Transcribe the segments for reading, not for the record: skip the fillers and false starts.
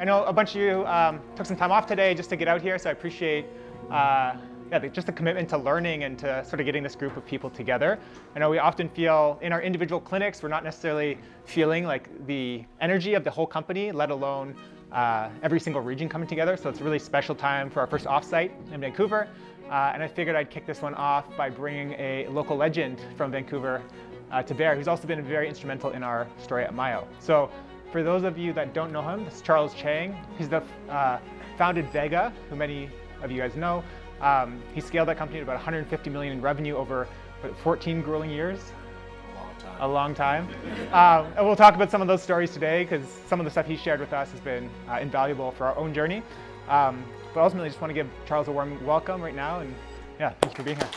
I know a bunch of you took some time off today just to get out here, so I appreciate just the commitment to learning and to sort of getting this group of people together. I know we often feel in our individual clinics, we're not necessarily feeling like the energy of the whole company, let alone every single region coming together. So it's a really special time for our first offsite in Vancouver. And I figured I'd kick this one off by bringing a local legend from Vancouver to bear, who's also been very instrumental in our story at Myo. So for those of you that don't know him, this is Charles Chang. He's the founded Vega, who many of you guys know. He scaled that company to about 150 million in revenue over 14 grueling years. A long time. And we'll talk about some of those stories today because some of the stuff he shared with us has been invaluable for our own journey. But ultimately, I just want to give Charles a warm welcome right now, and yeah, thank you for being here.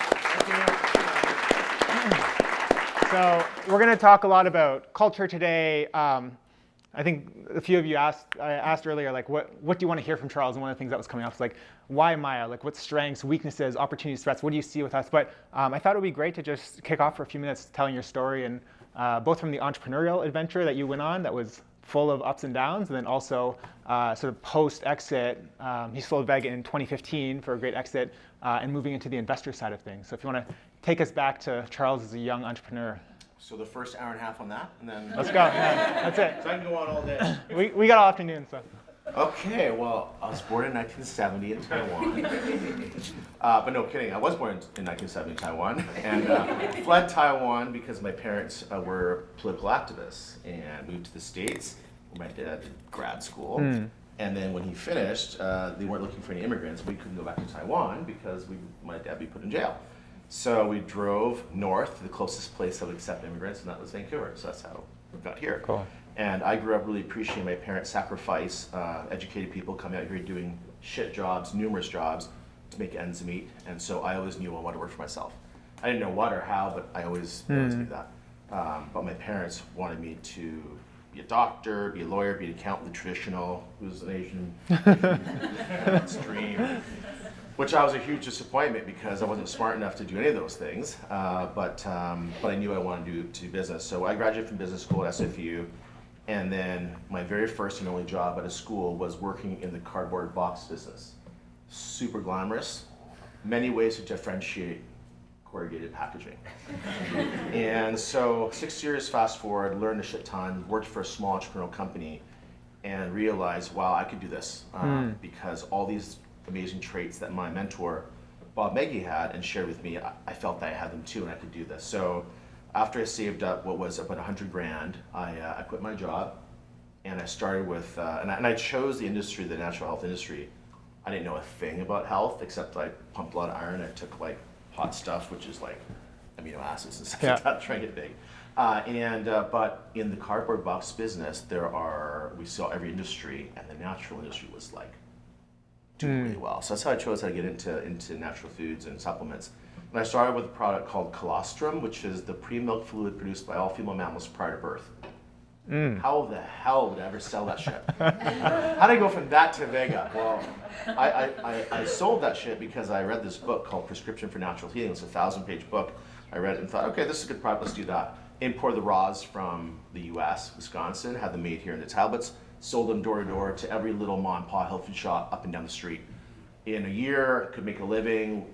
So we're going to talk a lot about culture today. I think a few of you I asked earlier, like, what do you want to hear from Charles? And one of the things that was coming up was like, why Myo? Like, what strengths, weaknesses, opportunities, threats? What do you see with us? But I thought it would be great to just kick off for a few minutes telling your story, and both from the entrepreneurial adventure that you went on that was full of ups and downs, and then also sort of post-exit. He sold Vega in 2015 for a great exit, and moving into the investor side of things. So if you want to take us back to Charles as a young entrepreneur. So the first hour and a half on that, and then let's go. Yeah, that's it. So I can go on all day. We got all afternoon, so. Okay, well, I was born in 1970 in Taiwan. But no kidding, I was born in 1970 in Taiwan, and fled Taiwan because my parents were political activists, and moved to the States where my dad did grad school. And then when he finished, they weren't looking for any immigrants. We couldn't go back to Taiwan because my dad would be put in jail. So we drove north to the closest place that would accept immigrants, and that was Vancouver. So that's how we got here. Cool. And I grew up really appreciating my parents' sacrifice, educated people coming out here doing shit jobs, numerous jobs, to make ends meet. And so I always knew I wanted to work for myself. I didn't know what or how, but I always knew that. But my parents wanted me to be a doctor, be a lawyer, be an accountant, the traditional, who's an Asian dream. Which I was a huge disappointment because I wasn't smart enough to do any of those things, but I knew I wanted to do business. So I graduated from business school at SFU, and then my very first and only job at a school was working in the cardboard box business. Super glamorous, many ways to differentiate corrugated packaging. And so 6 years fast forward, learned a shit ton, worked for a small entrepreneurial company, and realized, wow, I could do this because all these amazing traits that my mentor, Bob Meggy, had and shared with me, I felt that I had them too and I could do this. So after I saved up what was about 100 grand, I quit my job and I started with, and I chose the industry, the natural health industry. I didn't know a thing about health except I pumped a lot of iron. I took like hot stuff, which is like amino acids and stuff like that, trying to get big. But in the cardboard box business, we saw every industry, and the natural industry was like, doing really well. So that's how I chose how to get into natural foods and supplements. And I started with a product called colostrum, which is the pre-milk fluid produced by all female mammals prior to birth. How the hell would I ever sell that shit? How did I go from that to Vega? Well, I sold that shit because I read this book called Prescription for Natural Healing. It's a 1,000-page book. I read it and thought, okay, this is a good product, let's do that. Imported the raws from the US, Wisconsin, had them made here in the tablets, sold them door to door to every little mom and pop health food shop up and down the street. In a year, could make a living.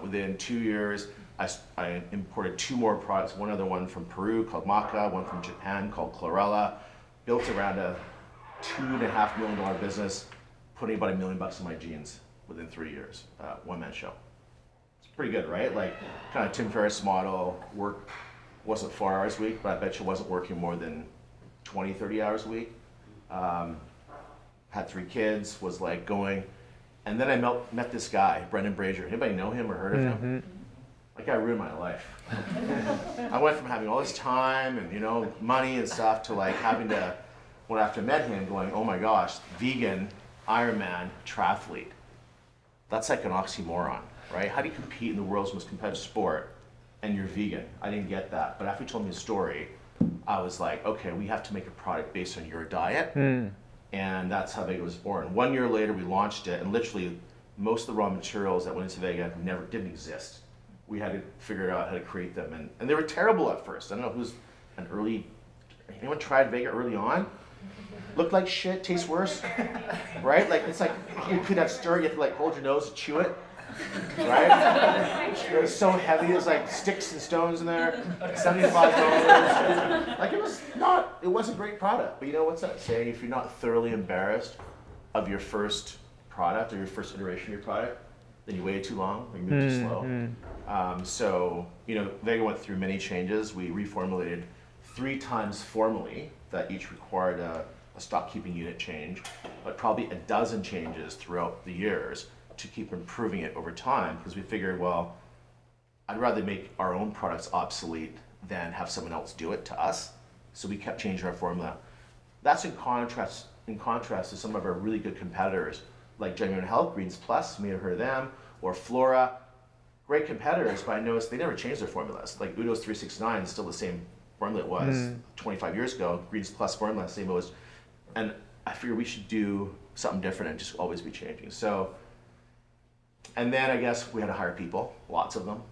Within 2 years, I imported 2 more products, one other one from Peru called Maca, one from Japan called Chlorella, built around a $2.5 million business, putting about $1 million in my jeans within 3 years, one-man show. It's pretty good, right? Like kind of Tim Ferriss model, work wasn't 4 hours a week, but I bet you wasn't working more than 20, 30 hours a week. Had 3 kids, was like going, and then I met this guy, Brendan Brazier. Anybody know him or heard of him? That guy ruined my life. I went from having all this time and money and stuff to like having to, when after I met him, going, oh my gosh, vegan, Ironman, triathlete. That's like an oxymoron, right? How do you compete in the world's most competitive sport and you're vegan? I didn't get that, but after he told me his story, I was like, okay, we have to make a product based on your diet. And that's how Vega was born. 1 year later, we launched it, and literally most of the raw materials that went into Vega didn't exist. We had to figure out how to create them, and they were terrible at first. I don't know who's anyone tried Vega early on? looked like shit, tastes worse, right? Like it's like you could have stir, you have to like hold your nose and chew it, right? It was so heavy, it was like sticks and stones in there, $75. Like it was a great product, but you know what's that saying? If you're not thoroughly embarrassed of your first product or your first iteration of your product, then you waited too long, or you moved too slow. So, you know, Vega went through many changes. We reformulated 3 times formally that each required a stock keeping unit change, but probably a dozen changes throughout the years to keep improving it over time, because we figured, well, I'd rather make our own products obsolete than have someone else do it to us. So we kept changing our formula. That's in contrast to some of our really good competitors, like Genuine Health, Greens Plus, you may have heard of them, or Flora. Great competitors, but I noticed they never changed their formulas. Like Udo's 369 is still the same formula it was 25 years ago. Greens Plus formula, same it was. And I figured we should do something different and just always be changing. So, and then I guess we had to hire people, lots of them.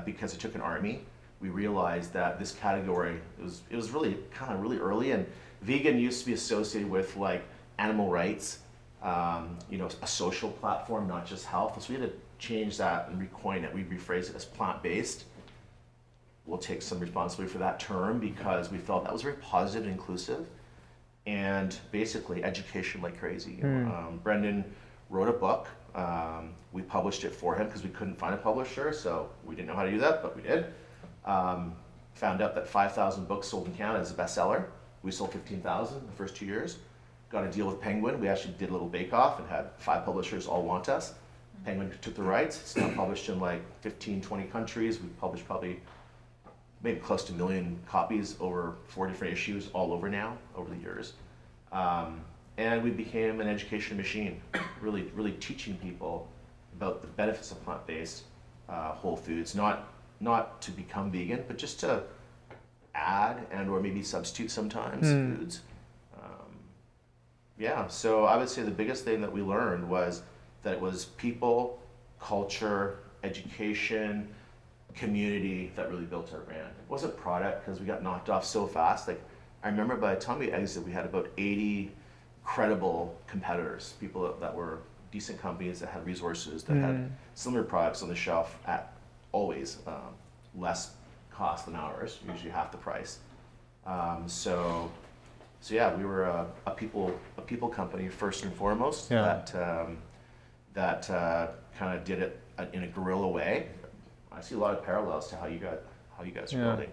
Because it took an army, we realized that this category, it was really kind of really early, and vegan used to be associated with like animal rights, you know, a social platform, not just health. So we had to change that and recoin it. We rephrased it as plant-based. We'll take some responsibility for that term because we felt that was very positive and inclusive, and basically education like crazy. Brendan wrote a book. We published it for him because we couldn't find a publisher, so we didn't know how to do that, but we did. Found out that 5,000 books sold in Canada is a bestseller. We sold 15,000 in the first 2 years. Got a deal with Penguin. We actually did a little bake-off and had 5 publishers all want us. Penguin took the rights. It's now published in like 15, 20 countries. We've published probably maybe close to 1 million copies over 4 different issues all over now, over the years. And we became an education machine, really teaching people about the benefits of plant-based whole foods, not to become vegan, but just to add and or maybe substitute sometimes foods. Yeah, so I would say the biggest thing that we learned was that it was people, culture, education, community that really built our brand. It wasn't product, because we got knocked off so fast. Like, I remember by the time we exited, we had about 80 credible competitors, people that were decent companies that had resources, that had similar products on the shelf at always less cost than ours, usually half the price. So yeah, we were a people company first and foremost, that kind of did it in a guerrilla way. I see a lot of parallels to how you guys are building.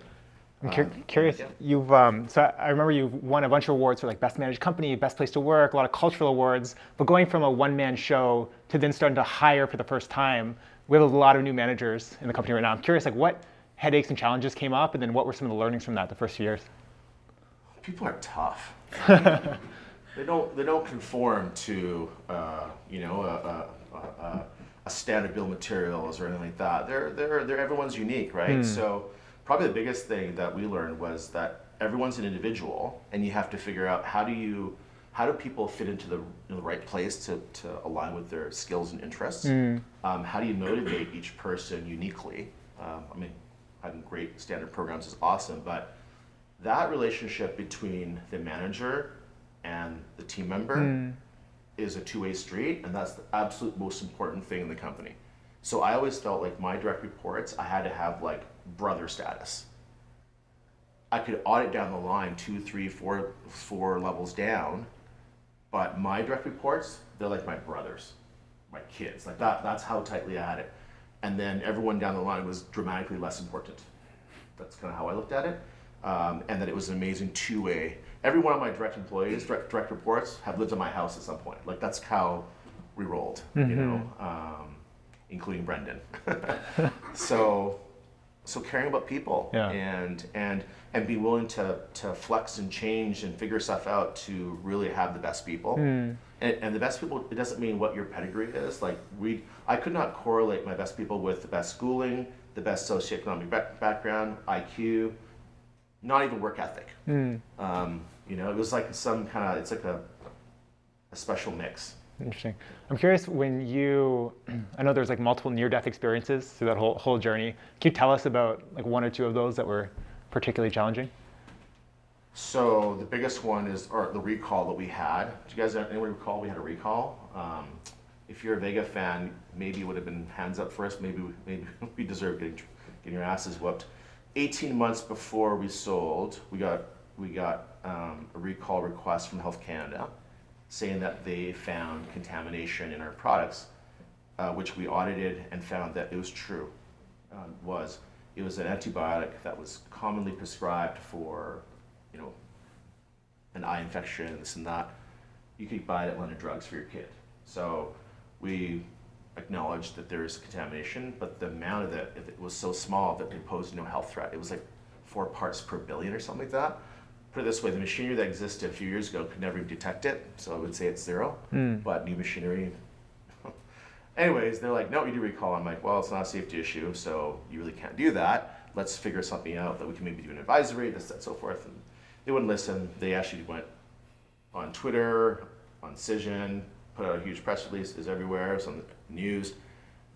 I'm curious, you've, so I remember you won a bunch of awards for like Best Managed Company, Best Place to Work, a lot of cultural awards, but going from a one-man show to then starting to hire for the first time, we have a lot of new managers in the company right now. I'm curious, like what headaches and challenges came up, and then what were some of the learnings from that the first few years? People are tough. They don't conform to you know, a standard bill of materials or anything like that. They're everyone's unique, right? So probably the biggest thing that we learned was that everyone's an individual, and you have to figure out how do people fit into the right place to align with their skills and interests. How do you motivate each person uniquely? I mean, having great standard programs is awesome, but that relationship between the manager and the team member is a two-way street, and that's the absolute most important thing in the company. So I always felt like my direct reports, I had to have like brother status. I could audit down the line 2, 3, 4 levels down, but my direct reports, they're like my brothers, my kids. Like that's how tightly I had it. And then everyone down the line was dramatically less important. That's kind of how I looked at it. And that it was an amazing two-way. Every one of my direct employees, direct reports, have lived in my house at some point. Like that's how we rolled, you know, including Brendan. So caring about people and be willing to flex and change and figure stuff out to really have the best people. And the best people, it doesn't mean what your pedigree is. Like I could not correlate my best people with the best schooling, the best socioeconomic background, IQ, not even work ethic. You know, it was like it's like a special mix. Interesting. I'm curious, when I know there's like multiple near-death experiences through that whole journey. Can you tell us about like 1 or 2 of those that were particularly challenging? So the biggest one is, or the recall that we had. Do you guys, anyone recall we had a recall? If you're a Vega fan, maybe it would have been hands up for us. Maybe we deserve getting your asses whooped. 18 months before we sold, we got a recall request from Health Canada saying that they found contamination in our products, which we audited and found that it was true. It was an antibiotic that was commonly prescribed for, an eye infection, this and that. You could buy it at London Drugs for your kid. So we acknowledged that there is contamination, but the amount of it was so small that it posed no health threat. It was like 4 parts per billion or something like that. Put it this way, the machinery that existed a few years ago could never even detect it, so I would say it's 0, but new machinery. Anyways, they're like, no, you do recall. I'm like, well, it's not a safety issue, so you really can't do that. Let's figure something out that we can maybe do an advisory, this, that, so forth. And they wouldn't listen. They actually went on Twitter, on Cision, put out a huge press release, is everywhere, it's on the news.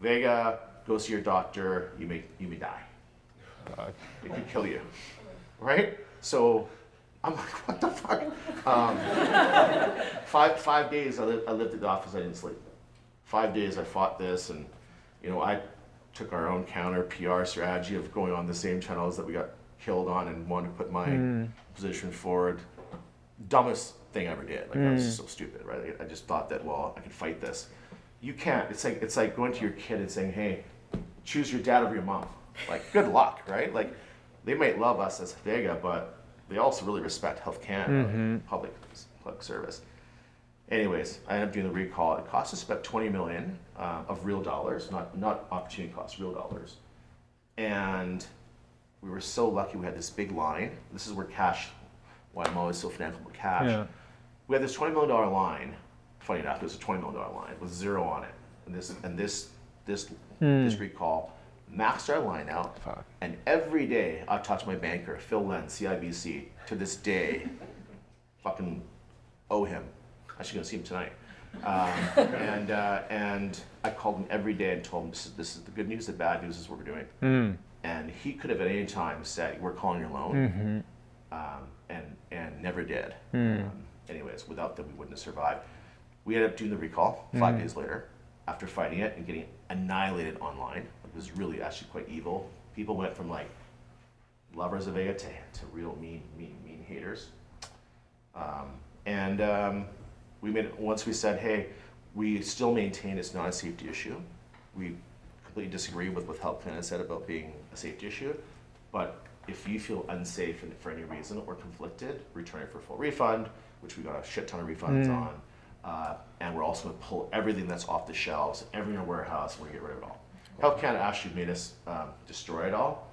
Vega, go see your doctor, you may die. It could kill you, right? So I'm like, what the fuck? 5 days I lived at the office, I didn't sleep. 5 days I fought this, and I took our own counter PR strategy of going on the same channels that we got killed on and wanted to put my position forward. Dumbest thing I ever did. Like I was just so stupid, right? I just thought that, well, I could fight this. You can't. It's like going to your kid and saying, hey, choose your dad over your mom. Like, good luck, right? Like, they might love us as Vega, but they also really respect Health Canada, public service. Anyways, I ended up doing the recall. It cost us about 20 million of real dollars, not opportunity costs, real dollars. And we were so lucky we had this big line. This is where why I'm always so fanatical with cash. Yeah. We had this $20 million line. Funny enough, it was a $20 million line with 0 on it. And this recall maxed our line out. Fuck. And every day I talk to my banker, Phil Len, CIBC, to this day, fucking owe him. Actually gonna see him tonight. And I called him every day and told him this is the good news, the bad news is what we're doing. And he could have at any time said, we're calling your loan, and never did. Anyways, without them we wouldn't have survived. We ended up doing the recall 5 days later after fighting it and getting annihilated online. It was really actually quite evil. People went from like lovers of Vega to real mean haters. Once we said, hey, we still maintain it's not a safety issue. We completely disagree with what Health Canada said about being a safety issue, but if you feel unsafe and for any reason or conflicted, return it for full refund, which we got a shit ton of refunds on, and we're also going to pull everything that's off the shelves, everything in our warehouse, we're going to get rid of it all. Health Canada actually made us destroy it all.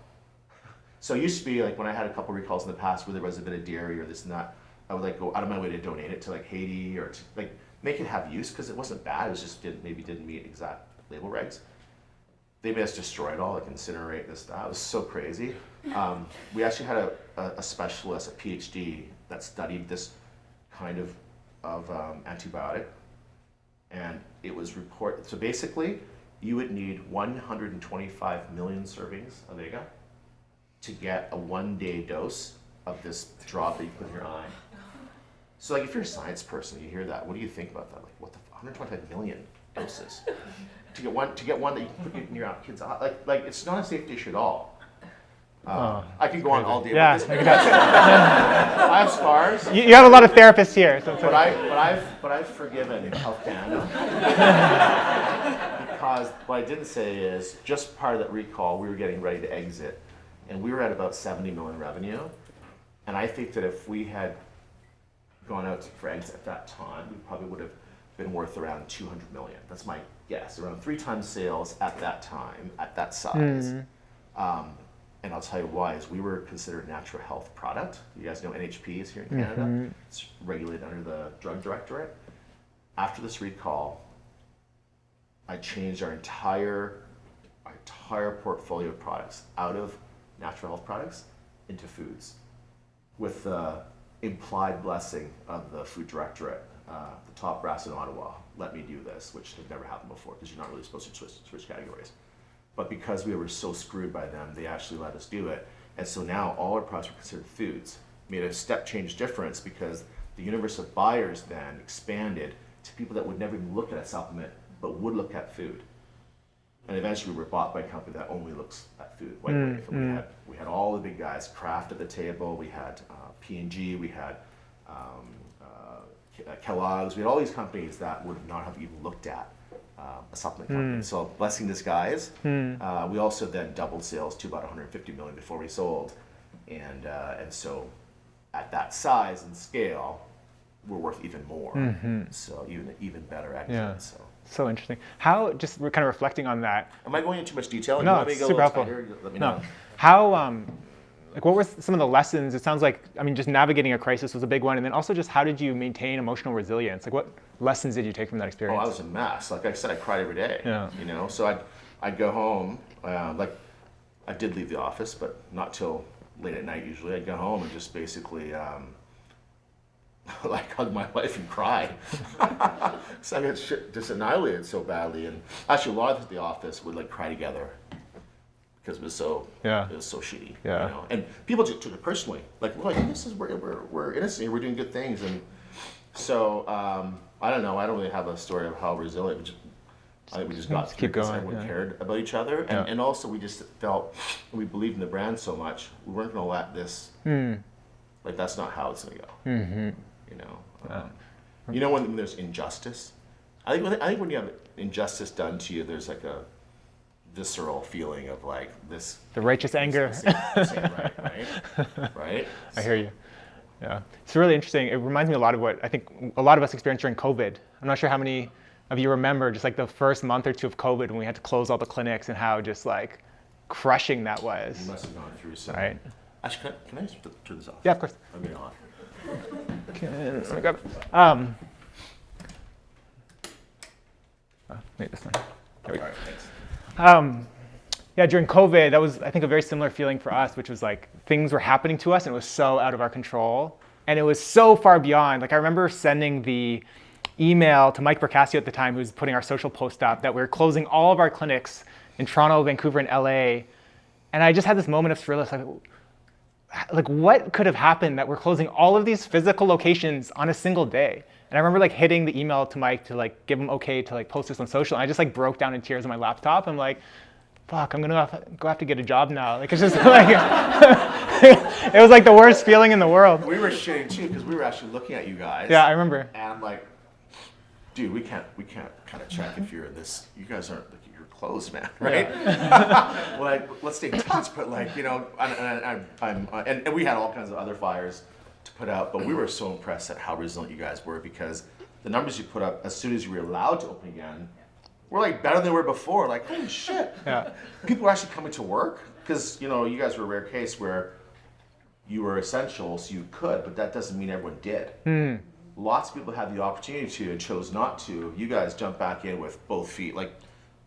So it used to be like when I had a couple recalls in the past where there was a bit of dairy or this and that, I would like go out of my way to donate it to like Haiti or to like make it have use because it wasn't bad. It was just didn't meet exact label regs. They made us destroy it all, like incinerate this stuff. It was so crazy. We actually had a specialist, a PhD, that studied this kind of antibiotic, and it was reported. So basically, you would need 125 million servings of Vega to get a 1-day dose of this drop that you put in your eye. So like if you're a science person, you hear that, what do you think about that? Like what the 125 million doses to get one that you can put in your kid's eye? Like it's not a safety issue at all. I can go on all day. Yeah, I have scars. You have a lot of therapists here. So but I've forgiven Health Canada because what I didn't say is just part of that recall, we were getting ready to exit, and we were at about 70 million revenue, and I think that if we had gone out for exit at that time, we probably would have been worth around 200 million. That's my guess, around 3 times sales at that time, at that size. And I'll tell you why, is we were considered a natural health product. You guys know NHP is here in Canada. It's regulated under the Drug Directorate. After this recall, I changed our entire portfolio of products out of natural health products into foods with the implied blessing of the Food Directorate. The top brass in Ottawa let me do this, which had never happened before because you're not really supposed to switch categories. But because we were so screwed by them, they actually let us do it. And so now all our products are considered foods. made a step change difference because the universe of buyers then expanded to people that would never even look at a supplement, but would look at food. And eventually we were bought by a company that only looks at food. We had all the big guys, Kraft at the table, we had P&G, we had Kellogg's, we had all these companies that would not have even looked at a supplement company. So blessing disguise. We also then doubled sales to about 150 million before we sold. And so at that size and scale, we're worth even more. So even better exit. Yeah. So interesting. How, just we're kind of reflecting on that. Am I going into too much detail? No, it's super helpful. Let me know. How, like what were some of the lessons? It sounds like, I mean, just navigating a crisis was a big one. And then also just how did you maintain emotional resilience? Like what lessons did you take from that experience? Oh, I was a mess. Like I said, I cried every day. Yeah. You know, so I'd go home, like I did leave the office, but not till late at night usually. I'd go home and just basically like hug my wife and cry. So I got shit just annihilated so badly. And actually a lot of the office would like cry together because it was so shitty. Yeah. You know? And people took it personally. Like, this is we're innocent here, we're doing good things. And so I don't know, I don't really have a story of how resilient. I think we just got through because everyone cared about each other. And also we just felt, we believed in the brand so much, we weren't gonna let this, like that's not how it's gonna go. You know, you know when there's injustice. I think when you have injustice done to you, there's like a visceral feeling of like this. The righteous anger. This ain't right? I hear you. Yeah, it's really interesting. It reminds me a lot of what I think a lot of us experienced during COVID. I'm not sure how many of you remember just like the first month or two of COVID when we had to close all the clinics and how just like crushing that was. You must have gone through some. Right. Actually, can I turn this off? Yeah, of course. I'm going off. Let me grab it. Wait, this one. There we go. All right, thanks. Yeah, during COVID, that was, I think, a very similar feeling for us, which was like things were happening to us and it was so out of our control. And it was so far beyond. Like I remember sending the email to Mike Marcaccio at the time, who was putting our social post up, that we were closing all of our clinics in Toronto, Vancouver, and LA. And I just had this moment of surrealism, like what could have happened that we're closing all of these physical locations on a single day? And I remember like hitting the email to Mike to like give him okay to like post this on social. And I just like broke down in tears on my laptop. I'm like, fuck, I'm gonna have to get a job now. Like it's just like, it was like the worst feeling in the world. We were shitting too because we were actually looking at you guys. Yeah, I remember. And like, dude, we can't kind of check if you're this. You guys aren't like you're closed, man, right? Yeah. Like, let's stay in touch. But like, you know, and we had all kinds of other fires to put out, but we were so impressed at how resilient you guys were because the numbers you put up as soon as you were allowed to open again were like better than they were before. Like, holy shit! Yeah. People were actually coming to work because you know you guys were a rare case where you were essential, so you could, but that doesn't mean everyone did. Lots of people had the opportunity to and chose not to. You guys jumped back in with both feet. Like,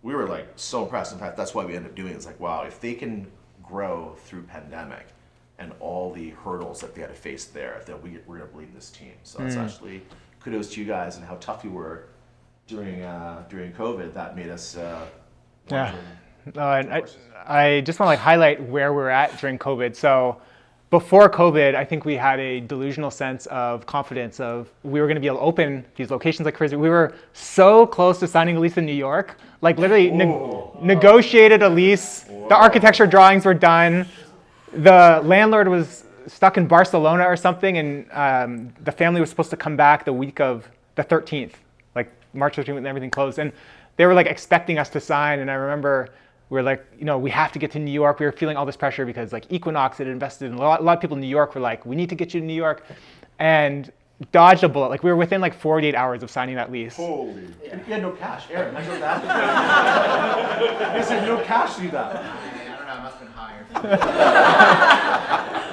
we were like so impressed. In fact, that's why we ended up doing it. It's like, wow, if they can grow through pandemic and all the hurdles that they had to face there, then we're going to believe this team. So that's actually kudos to you guys and how tough you were during COVID. That made us and I just want to like highlight where we're at during COVID. So before COVID, I think we had a delusional sense of confidence of we were going to be able to open these locations like crazy. We were so close to signing a lease in New York, like literally negotiated a lease. The architecture drawings were done. The landlord was stuck in Barcelona or something, and the family was supposed to come back the week of the 13th, like March 13th, and everything closed. And they were like expecting us to sign, and I remember we were like, you know, we have to get to New York. We were feeling all this pressure because like Equinox had invested in a lot of people in New York were like, we need to get you to New York, and dodged a bullet. Like we were within like 48 hours of signing that lease. Holy! Yeah. You had no cash, Aaron. I know that. You said no cash to do that. I don't know. I must have been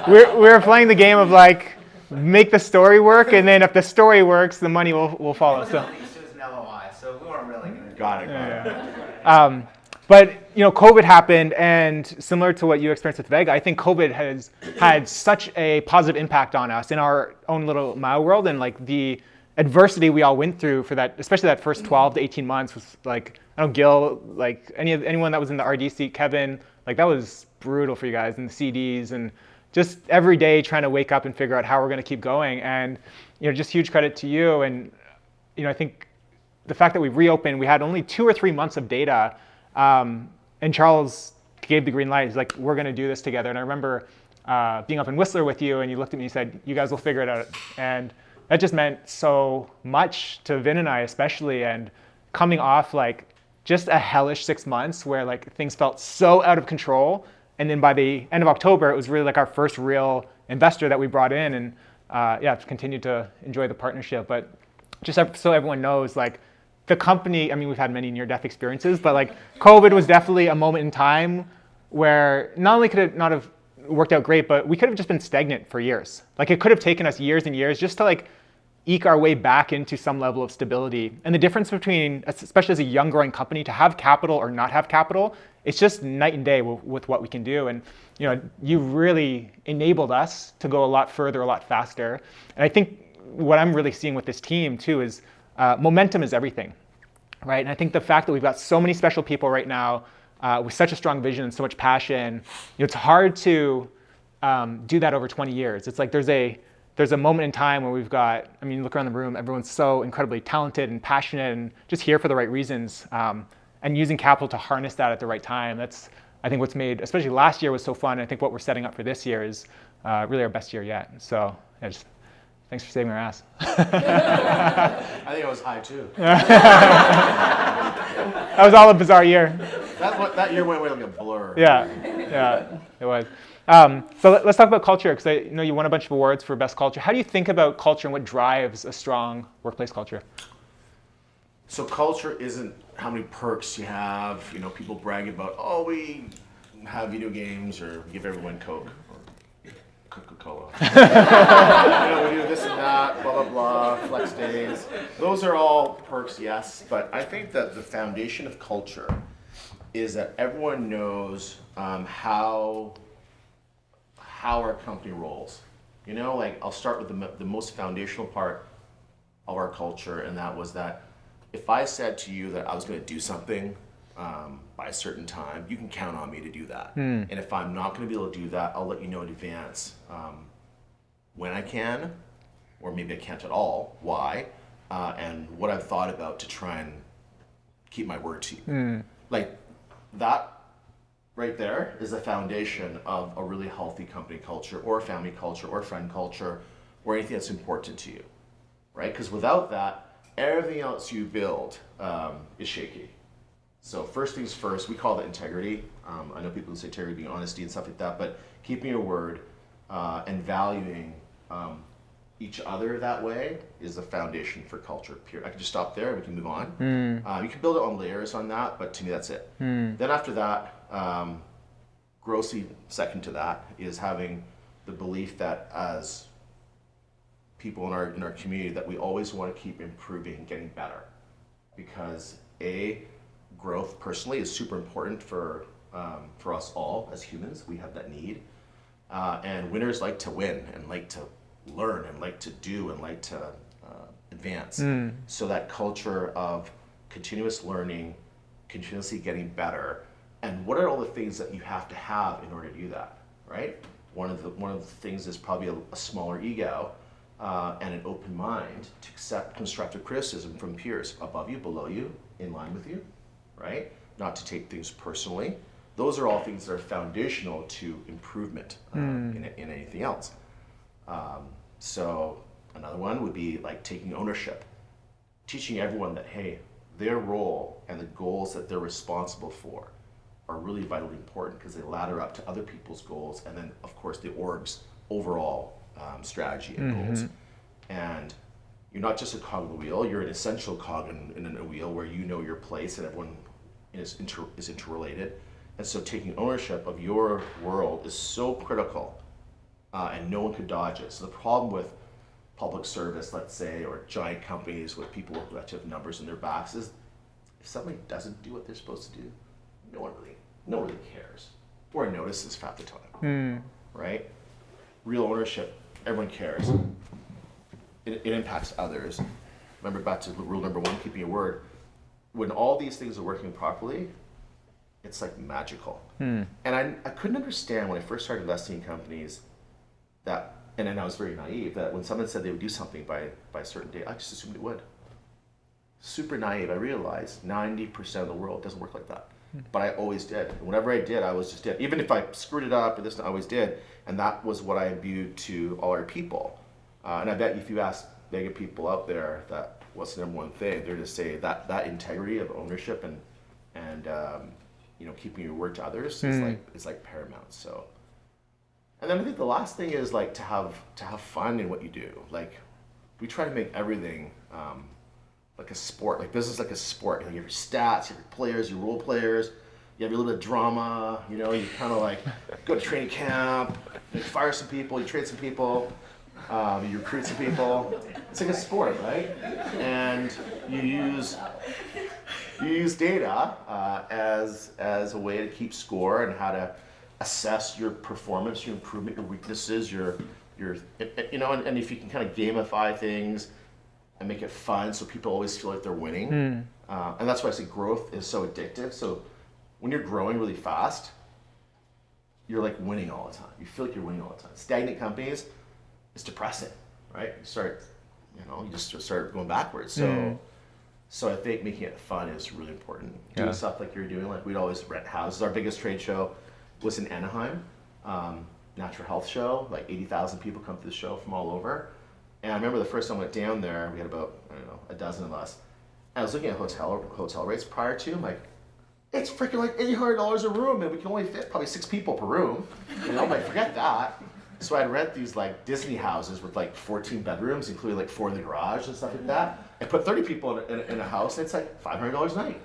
hired. We were playing the game of like make the story work, and then if the story works, the money will follow. It was an LOI, so we weren't really going to. Got it. But you know, COVID happened, and similar to what you experienced with Vega, I think COVID has had such a positive impact on us in our own little Myo world, and like the adversity we all went through for that, especially that first 12 to 18 months was like, I don't know, Gil, like anyone that was in the RD seat, Kevin, like that was brutal for you guys, and the CDs, and just every day trying to wake up and figure out how we're going to keep going. And just huge credit to you. And I think the fact that we've reopened, we had only 2 or 3 months of data, and Charles gave the green light. He's like, we're going to do this together. And I remember being up in Whistler with you, and you looked at me and said, you guys will figure it out. And that just meant so much to Vin and I especially. And coming off like just a hellish 6 months where like things felt so out of control. And then by the end of October, it was really like our first real investor that we brought in, and continued to enjoy the partnership. But just so everyone knows, like the company, I mean, we've had many near-death experiences, but like COVID was definitely a moment in time where not only could it not have worked out great, but we could have just been stagnant for years. Like it could have taken us years and years just to like eke our way back into some level of stability. And the difference between, especially as a young growing company, to have capital or not have capital, it's just night and day with what we can do. And you really enabled us to go a lot further, a lot faster. And I think what I'm really seeing with this team too is momentum is everything, right? And I think the fact that we've got so many special people right now with such a strong vision and so much passion, it's hard to do that over 20 years. It's like there's a moment in time where we've got, I mean, look around the room, everyone's so incredibly talented and passionate and just here for the right reasons. And using capital to harness that at the right time. That's, I think, what's made, especially last year was so fun. I think what we're setting up for this year is really our best year yet. So just thanks for saving our ass. I think I was high too. That was all a bizarre year. That year went away like a blur. Yeah, it was. So let's talk about culture, because I know you won a bunch of awards for best culture. How do you think about culture and what drives a strong workplace culture? So culture isn't how many perks you have. People brag about, oh, we have video games or give everyone Coke or Coca-Cola. We do this and that, blah, blah, blah, flex days. Those are all perks, yes. But I think that the foundation of culture is that everyone knows how our company rolls. Like I'll start with the most foundational part of our culture, and that was that if I said to you that I was going to do something by a certain time, you can count on me to do that. And if I'm not going to be able to do that, I'll let you know in advance when I can, or maybe I can't at all, why, and what I've thought about to try and keep my word to you. Like that right there is the foundation of a really healthy company culture or family culture or friend culture or anything that's important to you, right? Because without that, everything else you build is shaky. So first things first, we call that integrity. I know people say integrity being honesty and stuff like that, but keeping your word and valuing each other that way is the foundation for culture, period. I can just stop there and we can move on. You can build it on layers on that, but to me that's it. Then after that, grossly second to that is having the belief that as people in our community that we always want to keep improving and getting better, because growth personally is super important for us all as humans. We have that need, and winners like to win and like to learn and like to do and like to advance. So that culture of continuous learning, continuously getting better, and what are all the things that you have to have in order to do that, right? One of the things is probably a smaller ego. And an open mind to accept constructive criticism from peers above you, below you, in line with you, right? Not to take things personally. Those are all things that are foundational to improvement in anything else. So another one would be like taking ownership, teaching everyone that, hey, their role and the goals that they're responsible for are really vitally important because they ladder up to other people's goals and then, of course, the org's overall strategy and goals. And you're not just a cog in the wheel, you're an essential cog in a wheel where you know your place and everyone is interrelated. And so taking ownership of your world is so critical and no one could dodge it. So the problem with public service, let's say, or giant companies with people who have numbers in their backs is if somebody doesn't do what they're supposed to do, no one really cares or notices half the time, right? Real ownership, everyone cares. It impacts others. Remember back to rule number 1, keeping your word. When all these things are working properly, it's like magical. And I couldn't understand when I first started investing in companies that, and then I was very naive, that when someone said they would do something by a certain date, I just assumed it would. Super naive. I realized 90% of the world doesn't work like that. But I always did. And whatever I did, I always just did. Even if I screwed it up or this, I always did. And that was what I imbued to all our people. And I bet if you ask Vega people out there that what's the number one thing, they're to say that integrity of ownership and keeping your word to others is like paramount. So, and then I think the last thing is like to have fun in what you do. Like we try to make everything like a sport, like business like a sport. You have your stats, you have your players, your role players, you have your little bit of drama, you kind of like go to training camp, you fire some people, you trade some people, you recruit some people. It's like a sport, right? And you use data as a way to keep score and how to assess your performance, your improvement, your weaknesses, your and if you can kind of gamify things and make it fun so people always feel like they're winning. And that's why I say growth is so addictive. So when you're growing really fast, you're like winning all the time. You feel like you're winning all the time. Stagnant companies, it's depressing, right? You just start going backwards. So I think making it fun is really important. Doing stuff like you're doing, like we'd always rent houses. Our biggest trade show was in Anaheim, natural health show. Like 80,000 people come to the show from all over. And I remember the first time I went down there, we had about, a dozen of us. And I was looking at hotel rates prior to, I'm like, it's freaking like $800 a room, and we can only fit probably 6 people per room. I'm like, forget that. So I'd rent these like Disney houses with like 14 bedrooms, including like 4 in the garage and stuff like that. And put 30 people in a house, and it's like $500 a night.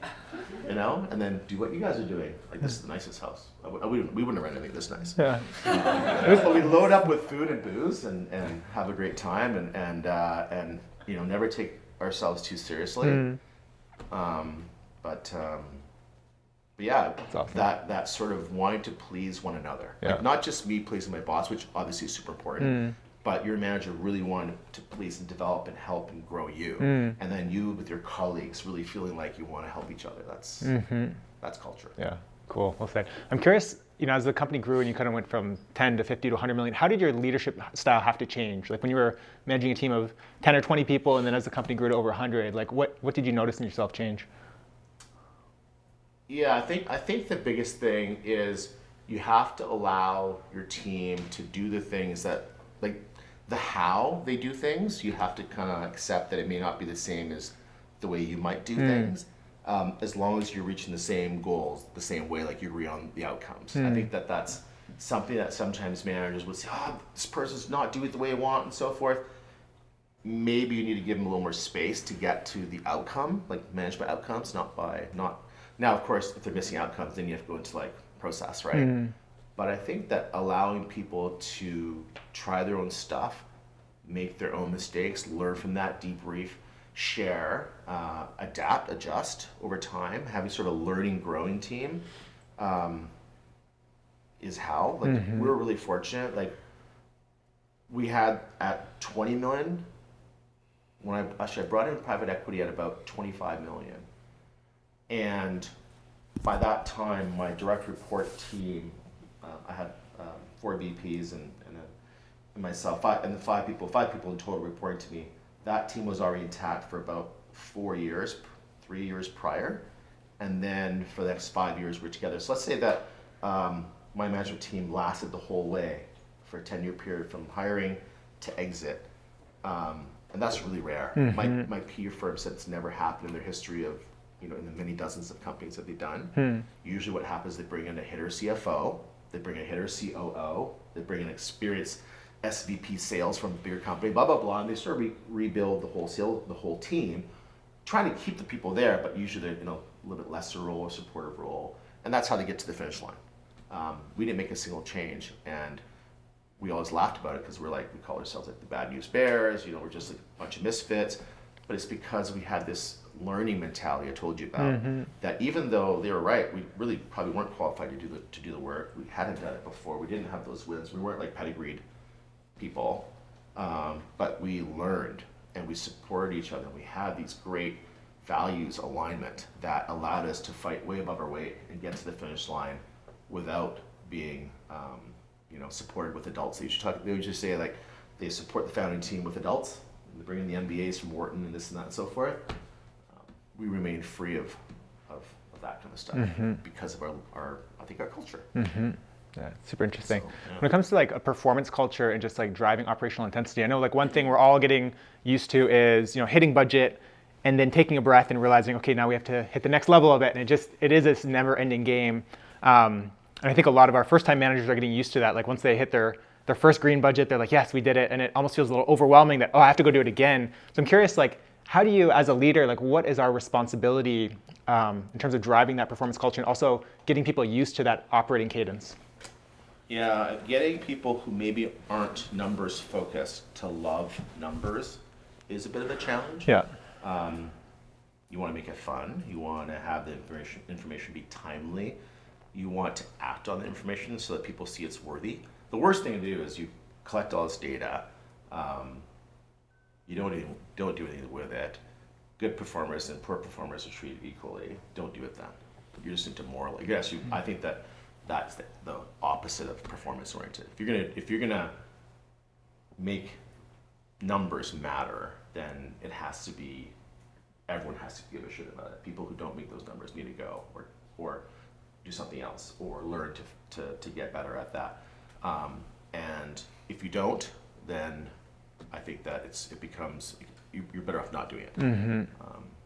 And then do what you guys are doing. Like, this is the nicest house. We wouldn't have rented anything this nice. Yeah. But we load up with food and booze and have a great time and never take ourselves too seriously. But yeah, awesome. that sort of wanting to please one another. Yeah. Like, not just me pleasing my boss, which obviously is super important, but your manager really wanting to please and develop and help and grow you. And then you with your colleagues really feeling like you want to help each other. That's culture. Yeah, cool. Well said. I'm curious, as the company grew and you kind of went from 10 to 50 to 100 million, how did your leadership style have to change? Like when you were managing a team of 10 or 20 people and then as the company grew to over 100, like what did you notice in yourself change? Yeah, I think the biggest thing is you have to allow your team to do the things that, like the how they do things, you have to kind of accept that it may not be the same as the way you might do things, as long as you're reaching the same goals, the same way, like you agree on the outcomes. I think that's something that sometimes managers would say, this person's not doing it the way I want and so forth. Maybe you need to give them a little more space to get to the outcome, like management outcomes, Now, of course, if they're missing outcomes, then you have to go into like process, right? But I think that allowing people to try their own stuff, make their own mistakes, learn from that, debrief, share, adapt, adjust over time, having sort of learning, growing team is how. Like we were really fortunate. Like we had at 20 million, when I brought in private equity at about 25 million. And by that time, my direct report team, I had 4 VPs and myself, 5 people in total reporting to me. That team was already intact for about 3 years prior. And then for the next 5 years, we're together. So let's say that my management team lasted the whole way for a 10-year period from hiring to exit. And that's really rare. My peer firm said it's never happened in their history of, in the many dozens of companies that they've done. Usually what happens, they bring in a hitter CFO, they bring in a hitter COO, they bring in experienced SVP sales from a bigger company, blah, blah, blah, and they sort of rebuild the whole team, trying to keep the people there, but usually they're in a little bit lesser role or supportive role, and that's how they get to the finish line. We didn't make a single change, and we always laughed about it because we call ourselves like the bad news bears, we're just like a bunch of misfits, but it's because we had this learning mentality I told you about, that even though they were right, we really probably weren't qualified to do the work. We hadn't done it before. We didn't have those wins. We weren't like pedigreed people, but we learned and we supported each other. We had these great values alignment that allowed us to fight way above our weight and get to the finish line without being supported with adults. They would just say like they support the founding team with adults. They bring in the MBAs from Wharton and this and that and so forth. We remain free of that kind of stuff because of our culture. Yeah, super interesting. So, yeah. When it comes to like a performance culture and just like driving operational intensity, I know like one thing we're all getting used to is hitting budget and then taking a breath and realizing, okay, now we have to hit the next level of it, and it is this never-ending game. And I think a lot of our first-time managers are getting used to that. Like once they hit their first green budget, they're like, yes, we did it, and it almost feels a little overwhelming that I have to go do it again. So I'm curious, like, how do you, as a leader, like, what is our responsibility in terms of driving that performance culture and also getting people used to that operating cadence? Yeah, getting people who maybe aren't numbers focused to love numbers is a bit of a challenge. Yeah. You want to make it fun. You want to have the information be timely. You want to act on the information so that people see it's worthy. The worst thing to do is you collect all this data. You don't do anything with it. Good performers and poor performers are treated equally. Don't do it then. You're just into moral. Yes, I think that's the opposite of performance oriented. If you're gonna make numbers matter, then it has to be, everyone has to give a shit about it. People who don't make those numbers need to go or do something else or learn to get better at that. And if you don't, then I think that it becomes, you're better off not doing it.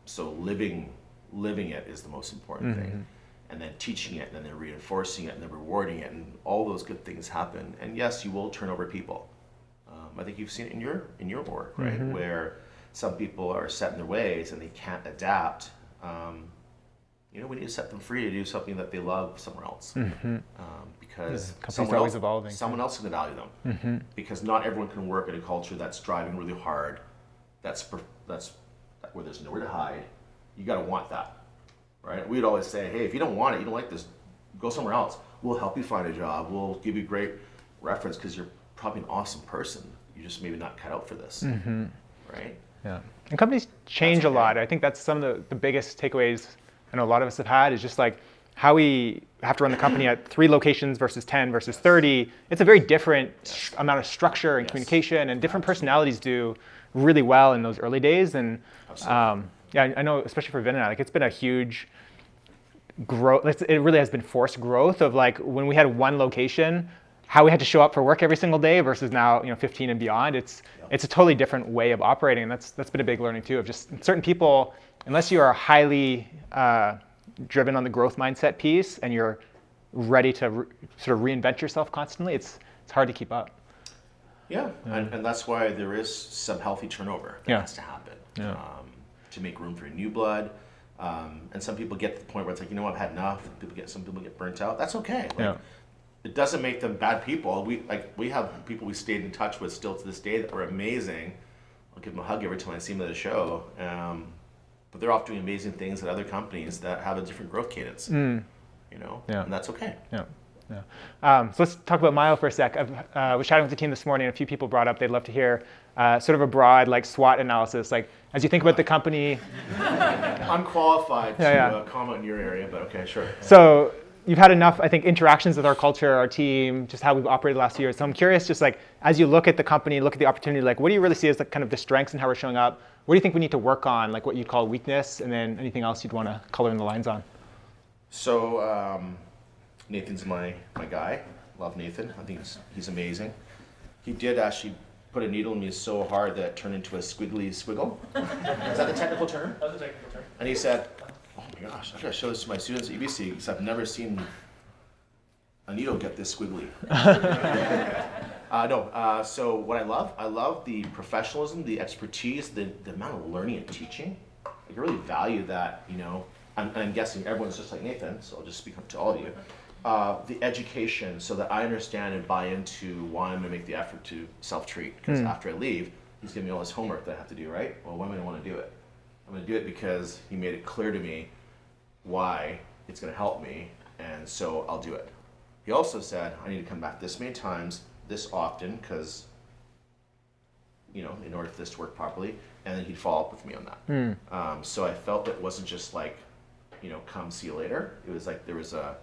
So living it is the most important thing. And then teaching it, and then reinforcing it, and then rewarding it, and all those good things happen. And yes, you will turn over people. I think you've seen it in your work, right? Where some people are set in their ways and they can't adapt. We need to set them free to do something that they love somewhere else. Because someone else can value them. Because not everyone can work in a culture that's driving really hard. That's where there's nowhere to hide. You got to want that. Right? We'd always say, hey, if you don't want it, you don't like this, go somewhere else. We'll help you find a job. We'll give you great reference because you're probably an awesome person. You're just maybe not cut out for this. Right? Yeah. And companies change a lot. I think that's some of the biggest takeaways I know a lot of us have had is just like how we have to run the company at 3 locations versus 10 versus 30. It's a very different amount of structure and communication, and different personalities do really well in those early days. And yeah, I know, especially for Vina, like it's been a huge growth. It really has been forced growth of like when we had one location, how we had to show up for work every single day versus now 15 and beyond. It's a totally different way of operating, and that's been a big learning too. Of just certain people, unless you are highly driven on the growth mindset piece and you're ready to sort of reinvent yourself constantly, it's hard to keep up. Yeah, and that's why there is some healthy turnover that has to happen. To make room for new blood, and some people get to the point where it's like, I've had enough. Some people get burnt out. That's okay. It doesn't make them bad people. We have people we stayed in touch with still to this day that were amazing. I'll give them a hug every time I see them at a show. But they're off doing amazing things at other companies that have a different growth cadence. And that's okay. So let's talk about Myo for a sec. I was chatting with the team this morning, and a few people brought up they'd love to hear sort of a broad like SWOT analysis. Like as you think about the company. Unqualified to comment in your area, but okay, sure. So you've had enough, I think, interactions with our culture, our team, just how we've operated the last few years. So I'm curious, just like as you look at the company, look at the opportunity, like what do you really see as like kind of the strengths and how we're showing up? What do you think we need to work on, like what you'd call weakness, and then anything else you'd want to color in the lines on? So Nathan's my guy. Love Nathan. I think he's amazing. He did actually put a needle in me so hard that it turned into a squiggly squiggle. Is that the technical term? That's the technical term. And he said, oh my gosh, I gotta show this to my students at UBC because I've never seen a needle get this squiggly. So what I love the professionalism, the expertise, the amount of learning and teaching. I really value that, I'm guessing everyone's just like Nathan, so I'll just speak up to all of you. The education so that I understand and buy into why I'm going to make the effort to self-treat. Because after I leave, he's giving me all this homework that I have to do, right? Well, why am I going to want to do it? I'm going to do it because he made it clear to me why it's going to help me, and so I'll do it. He also said, I need to come back this many times, this often, because, in order for this to work properly, and then he'd follow up with me on that. So I felt it wasn't just like, come see you later. It was like there was a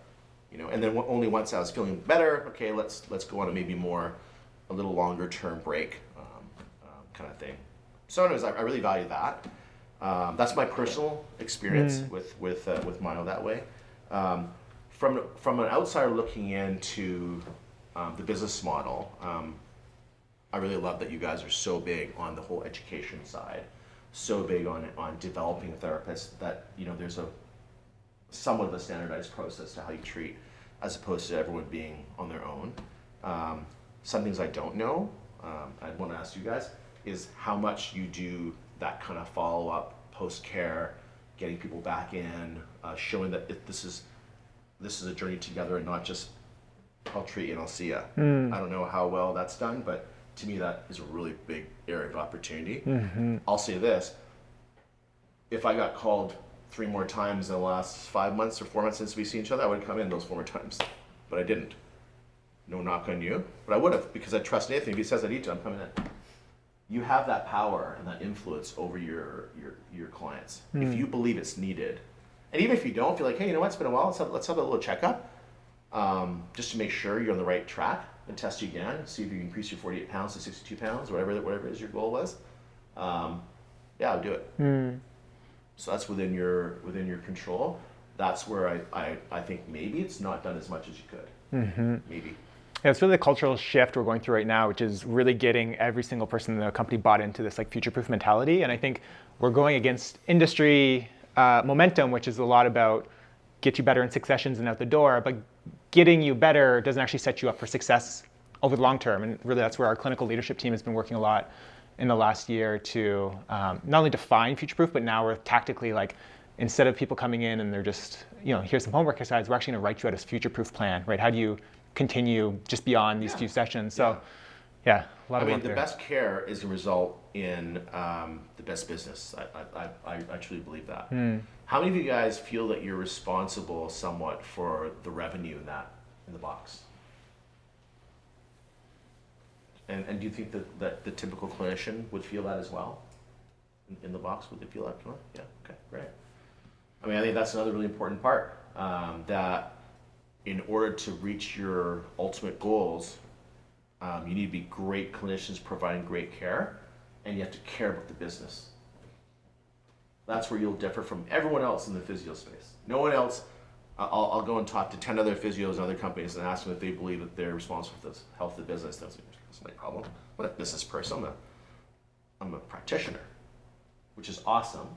And then only once I was feeling better, okay, let's go on a little longer term break, kind of thing. So anyways, I really value that. That's my personal experience with Myo that way. From an outsider looking into the business model, I really love that you guys are so big on the whole education side, so big on developing therapists that there's a somewhat of a standardized process to how you treat, as opposed to everyone being on their own. Some things I don't know, I'd want to ask you guys, is how much you do that kind of follow-up, post-care, getting people back in, showing that this is a journey together and not just, I'll treat you and I'll see ya. I don't know how well that's done, but to me that is a really big area of opportunity. I'll say this, if I got called 3 more times in the last 5 months or 4 months since we've seen each other, I would come in those 4 more times, but I didn't. No knock on you, but I would have, because I trust Nathan. If he says I need to, I'm coming in. You have that power and that influence over your clients. If you believe it's needed, and even if you don't, feel like, hey, you know what, it's been a while, let's have a little checkup, just to make sure you're on the right track, and test you again, see if you can increase your 48 pounds to 62 pounds, whatever it is your goal was. Yeah, I'll do it. So that's within your control. That's where I think maybe it's not done as much as you could. Maybe. Yeah, it's really the cultural shift we're going through right now, which is really getting every single person in the company bought into this like future-proof mentality. And I think we're going against industry momentum, which is a lot about get you better in 6 sessions and out the door, but getting you better doesn't actually set you up for success over the long term. And really that's where our clinical leadership team has been working a lot in the last year to not only define future-proof, but now we're tactically like, instead of people coming in and they're just, here's some homework exercises, we're actually gonna write you out a future-proof plan, right? How do you continue just beyond these few sessions? So yeah, a lot of work there. The best care is a result in the best business. I truly believe that. How many of you guys feel that you're responsible somewhat for the revenue in the box? And do you think that the typical clinician would feel that as well? In the box, would they feel that? Yeah, okay, great. I mean, I think that's another really important part, that in order to reach your ultimate goals, you need to be great clinicians providing great care, and you have to care about the business. That's where you'll differ from everyone else in the physio space. No one else, I'll go and talk to 10 other physios and other companies and ask them if they believe that they're responsible for the health of the business. That's my problem. I'm not a business person, I'm a practitioner, which is awesome.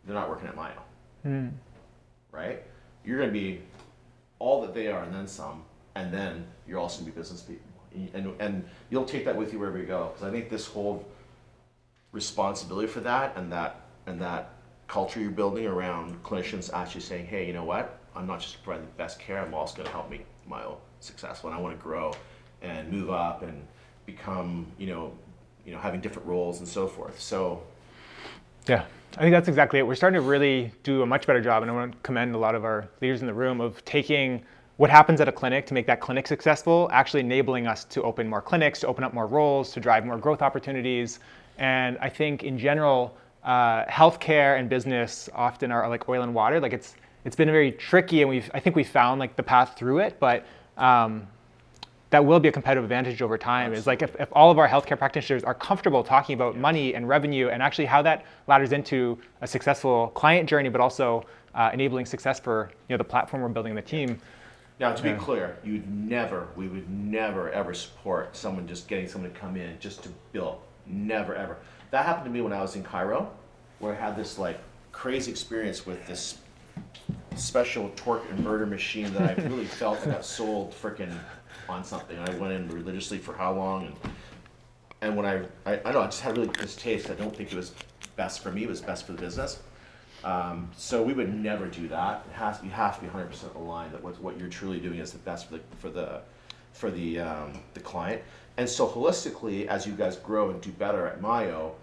They're not working at Myo, right? You're gonna be all that they are and then some, and then you're also gonna be business people. And you'll take that with you wherever you go, because I think this whole responsibility for that and that culture you're building around clinicians actually saying, hey, you know what? I'm not just providing the best care, I'm also gonna help make Myo successful, and I wanna grow and move up and become, having different roles and so forth. So yeah, I think that's exactly it. We're starting to really do a much better job, and I want to commend a lot of our leaders in the room of taking what happens at a clinic to make that clinic successful, actually enabling us to open more clinics, to open up more roles, to drive more growth opportunities. And I think in general, healthcare and business often are like oil and water. Like it's been very tricky, and I think we found like the path through it, but that will be a competitive advantage over time. Is like if all of our healthcare practitioners are comfortable talking about money and revenue and actually how that ladders into a successful client journey, but also enabling success for the platform we're building, the team. Now, to be clear, we would never ever support someone just getting someone to come in just to bill. Never ever. That happened to me when I was in Cairo, where I had this like crazy experience with this special torque inverter machine that I really felt I got sold freaking on something. I went in religiously for how long, and when I don't know, I just had really this taste. I don't think it was best for me. It was best for the business. So we would never do that. You have to be 100% aligned that what you're truly doing is the best for the client. And so holistically, as you guys grow and do better at Myo,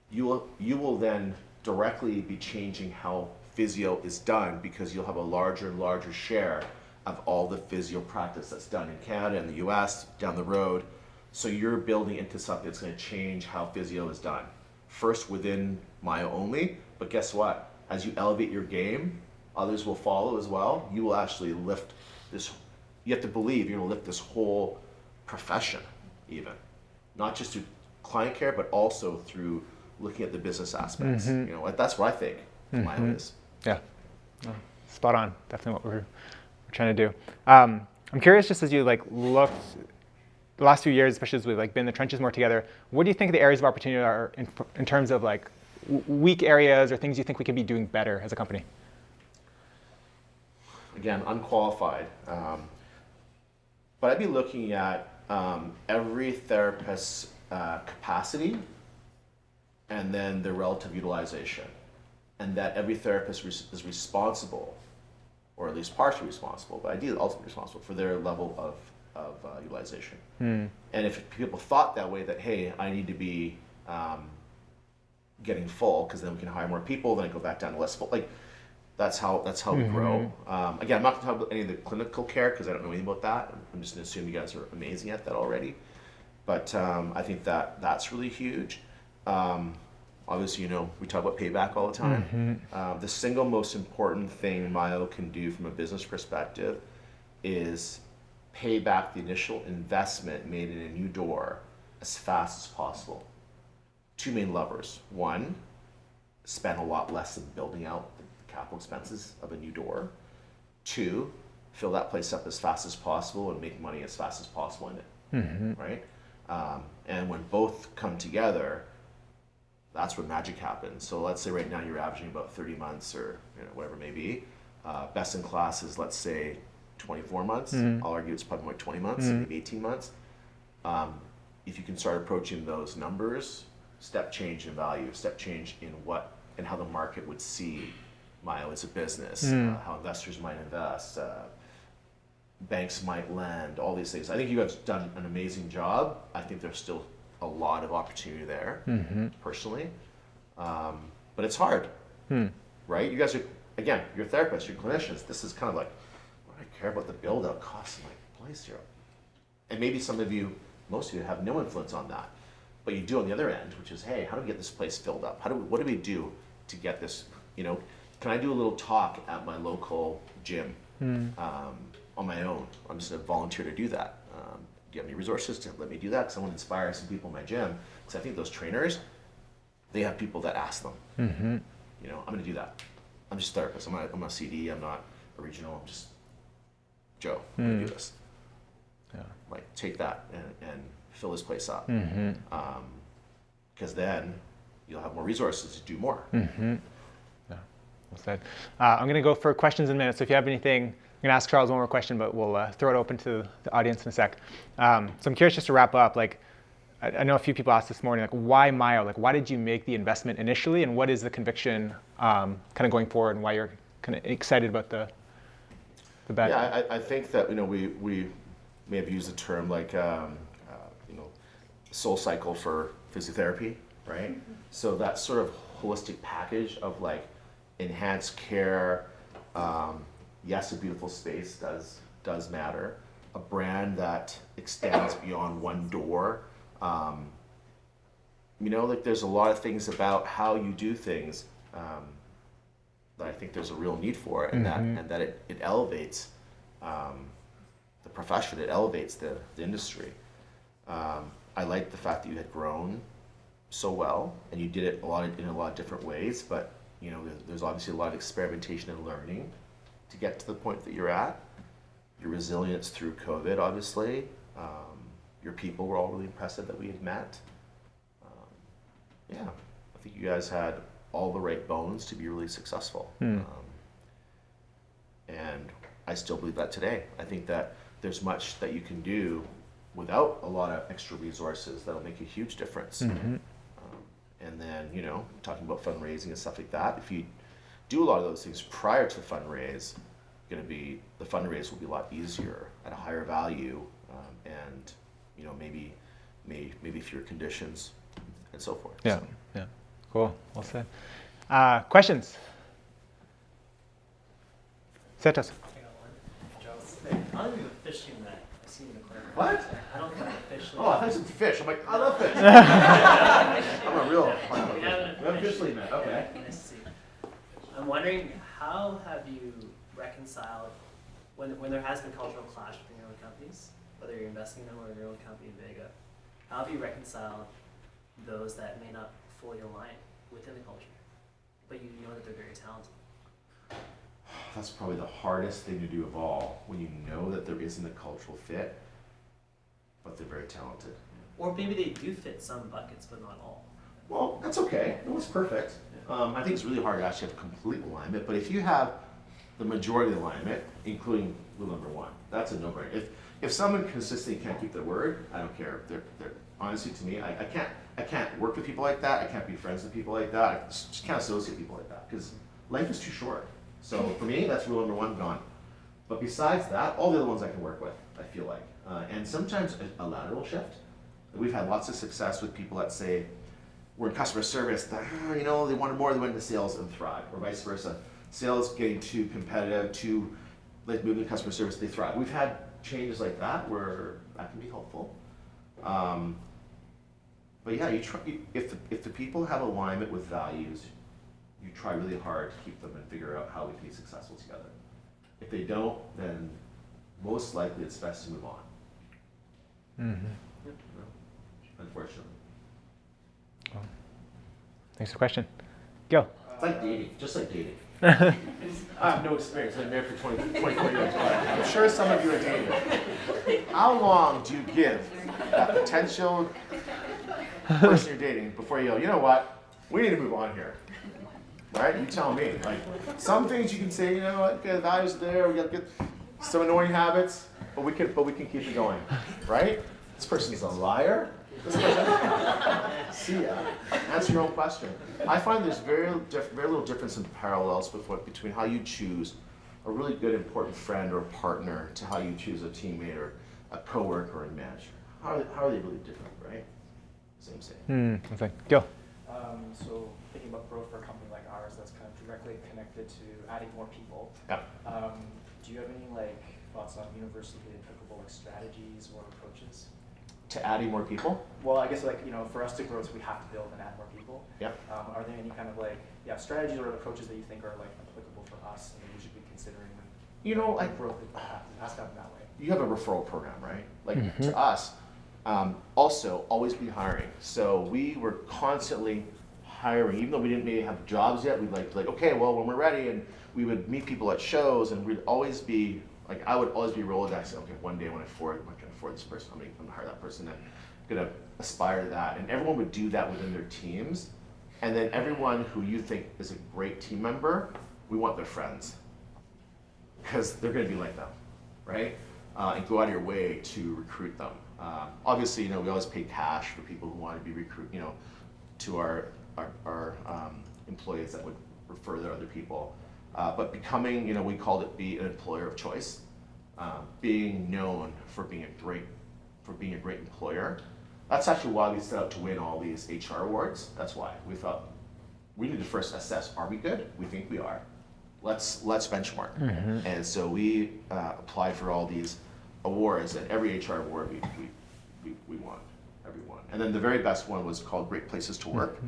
you will then directly be changing how physio is done, because you'll have a larger and larger share of all the physio practice that's done in Canada and the US down the road. So you're building into something that's going to change how physio is done. First within Myo only, but guess what? As you elevate your game, others will follow as well. You will actually lift you have to believe you're going to lift this whole profession, even not just through client care, but also through looking at the business aspects. You know, that's what I think Myo is. Yeah, no, spot on. Definitely what we're trying to do. I'm curious, just as you like looked the last few years, especially as we've like been in the trenches more together, what do you think the areas of opportunity are in terms of like weak areas or things you think we could be doing better as a company? Again, unqualified, but I'd be looking at every therapist's capacity and then their relative utilization, and that every therapist is responsible, or at least partially responsible, but ideally ultimately responsible for their level of utilization. And if people thought that way, that hey, I need to be getting full because then we can hire more people, then I go back down to less full. Like that's how we grow. Again, I'm not going to talk about any of the clinical care because I don't know anything about that. I'm just going to assume you guys are amazing at that already. But I think that's really huge. Obviously, you know, we talk about payback all the time. The single most important thing Myo can do from a business perspective is pay back the initial investment made in a new door as fast as possible. Two main levers. One, spend a lot less in building out the capital expenses of a new door. Two, fill that place up as fast as possible and make money as fast as possible in it, right? And when both come together, that's when magic happens. So let's say right now you're averaging about 30 months or whatever it may be. Best in class is, let's say, 24 months. I'll argue it's probably more 20 months, maybe 18 months. If you can start approaching those numbers, step change in value, step change in what and how the market would see Myo as a business, how investors might invest, banks might lend, all these things. I think you guys have done an amazing job. I think there's still a lot of opportunity there, personally. But it's hard, right? You guys are, again, you're therapists, you're clinicians. This is kind of like, what do I care about the build-out costs in my place here? And maybe some of you, most of you have no influence on that. But you do on the other end, which is, hey, how do we get this place filled up? What do we do to get this, can I do a little talk at my local gym on my own? I'm just a volunteer to do that. Do you have any resources to let me do that? Because I want to inspire some people in my gym. Because I think those trainers, they have people that ask them. I'm going to do that. I'm just a therapist. I'm not a CD. I'm not a regional. I'm just Joe. I'm going to do this. Yeah. Like, take that and fill this place up. Because then you'll have more resources to do more. Yeah, well said. I'm going to go for questions in a minute. So if you have anything, I'm going to ask Charles one more question, but we'll throw it open to the audience in a sec. So I'm curious, just to wrap up, like, I know a few people asked this morning, like, why Myo? Like, why did you make the investment initially, and what is the conviction kind of going forward, and why you're kind of excited about the bet? Yeah, I think that we may have used the term like soul cycle for physiotherapy, right? So that sort of holistic package of like enhanced care. Yes, a beautiful space does matter. A brand that extends beyond one door. Like there's a lot of things about how you do things that I think there's a real need for, and that it elevates the profession. It elevates the industry. I like the fact that you had grown so well, and you did it in a lot of different ways. But there's obviously a lot of experimentation and learning to get to the point that you're at. Your resilience through COVID, obviously. Your people were all really impressive that we had met. I think you guys had all the right bones to be really successful. And I still believe that today. I think that there's much that you can do without a lot of extra resources that'll make a huge difference. And then, talking about fundraising and stuff like that, if you do a lot of those things prior to the fundraise, the fundraise will be a lot easier at a higher value, and maybe fewer conditions and so forth. Yeah, yeah, cool, well said. Questions? Setos. I don't think the fishing net. I see in the corner. What? I don't think the fishing. Oh, I thought you said fish. I'm like, I love fish. I'm a real. We haven't officially met. Okay. I see. I'm wondering, how have you reconciled when there has been cultural clash between your own companies, whether you're investing in them or in your own company in Vega, how have you reconciled those that may not fully align within the culture, but you know that they're very talented? That's probably the hardest thing to do of all, when you know that there isn't a cultural fit, but they're very talented. Or maybe they do fit some buckets, but not all. Well, that's okay. No one's perfect. I think it's really hard to actually have complete alignment, but if you have the majority of the alignment, including rule number one, that's a no-brainer. If someone consistently can't keep their word, I don't care. They're honestly, to me, I can't work with people like that. I can't be friends with people like that. I just can't associate people like that because life is too short. So for me, that's rule number one, gone. But besides that, all the other ones I can work with, I feel like. And sometimes a lateral shift. We've had lots of success with people that say, we're in customer service, that, they wanted more, they went into sales and thrive, or vice versa. Sales getting too competitive, too, like moving to customer service, they thrive. We've had changes like that where that can be helpful. But yeah, if the people have alignment with values, you try really hard to keep them and figure out how we can be successful together. If they don't, then most likely it's best to move on. Mm-hmm. Unfortunately. Well, thanks for the question. Gil. It's like dating, just like dating. I have no experience. I've been married for 24 years, but I'm sure some of you are dating. How long do you give that potential person you're dating before you go, you know what, we need to move on here? Right? You tell me. Like, some things you can say, you know what, okay, the values are there, we got to get some annoying habits, but we can keep it going. Right? This person is a liar. This person, see ya. Answer your own question. I find there's very little difference in parallels between how you choose a really good, important friend or partner to how you choose a teammate or a coworker or a manager. How are they really different, right? Same. Okay. Gil. So thinking about growth for a company like ours that's kind of directly connected to adding more people. Yeah. Do you have any thoughts on universally applicable strategies or approaches? To adding more people? Well, I guess for us to grow, so we have to build and add more people. Yeah. Are there any kind of strategies or approaches that you think are applicable for us and that we should be considering when growth has to happen that way? You have a referral program, right? To us, also always be hiring. So we were constantly hiring, even though we didn't maybe have jobs yet. We'd like okay, well, when we're ready, and we would meet people at shows, and we'd always be I would always be Rolodexing. Okay, one day when I can afford this person, I'm gonna hire that person. I'm gonna aspire to that, and everyone would do that within their teams. And then everyone who you think is a great team member, we want their friends because they're gonna be like them, right? And go out of your way to recruit them. Obviously, we always pay cash for people who want to be recruited, to our employees that would refer their other people. But becoming, we called it be an employer of choice, being known for being a great employer. That's actually why we set out to win all these HR awards. That's why we thought we need to first assess: are we good? We think we are. Let's benchmark. And so we applied for all these awards, and every HR award we won, every one. And then the very best one was called Great Places to Work.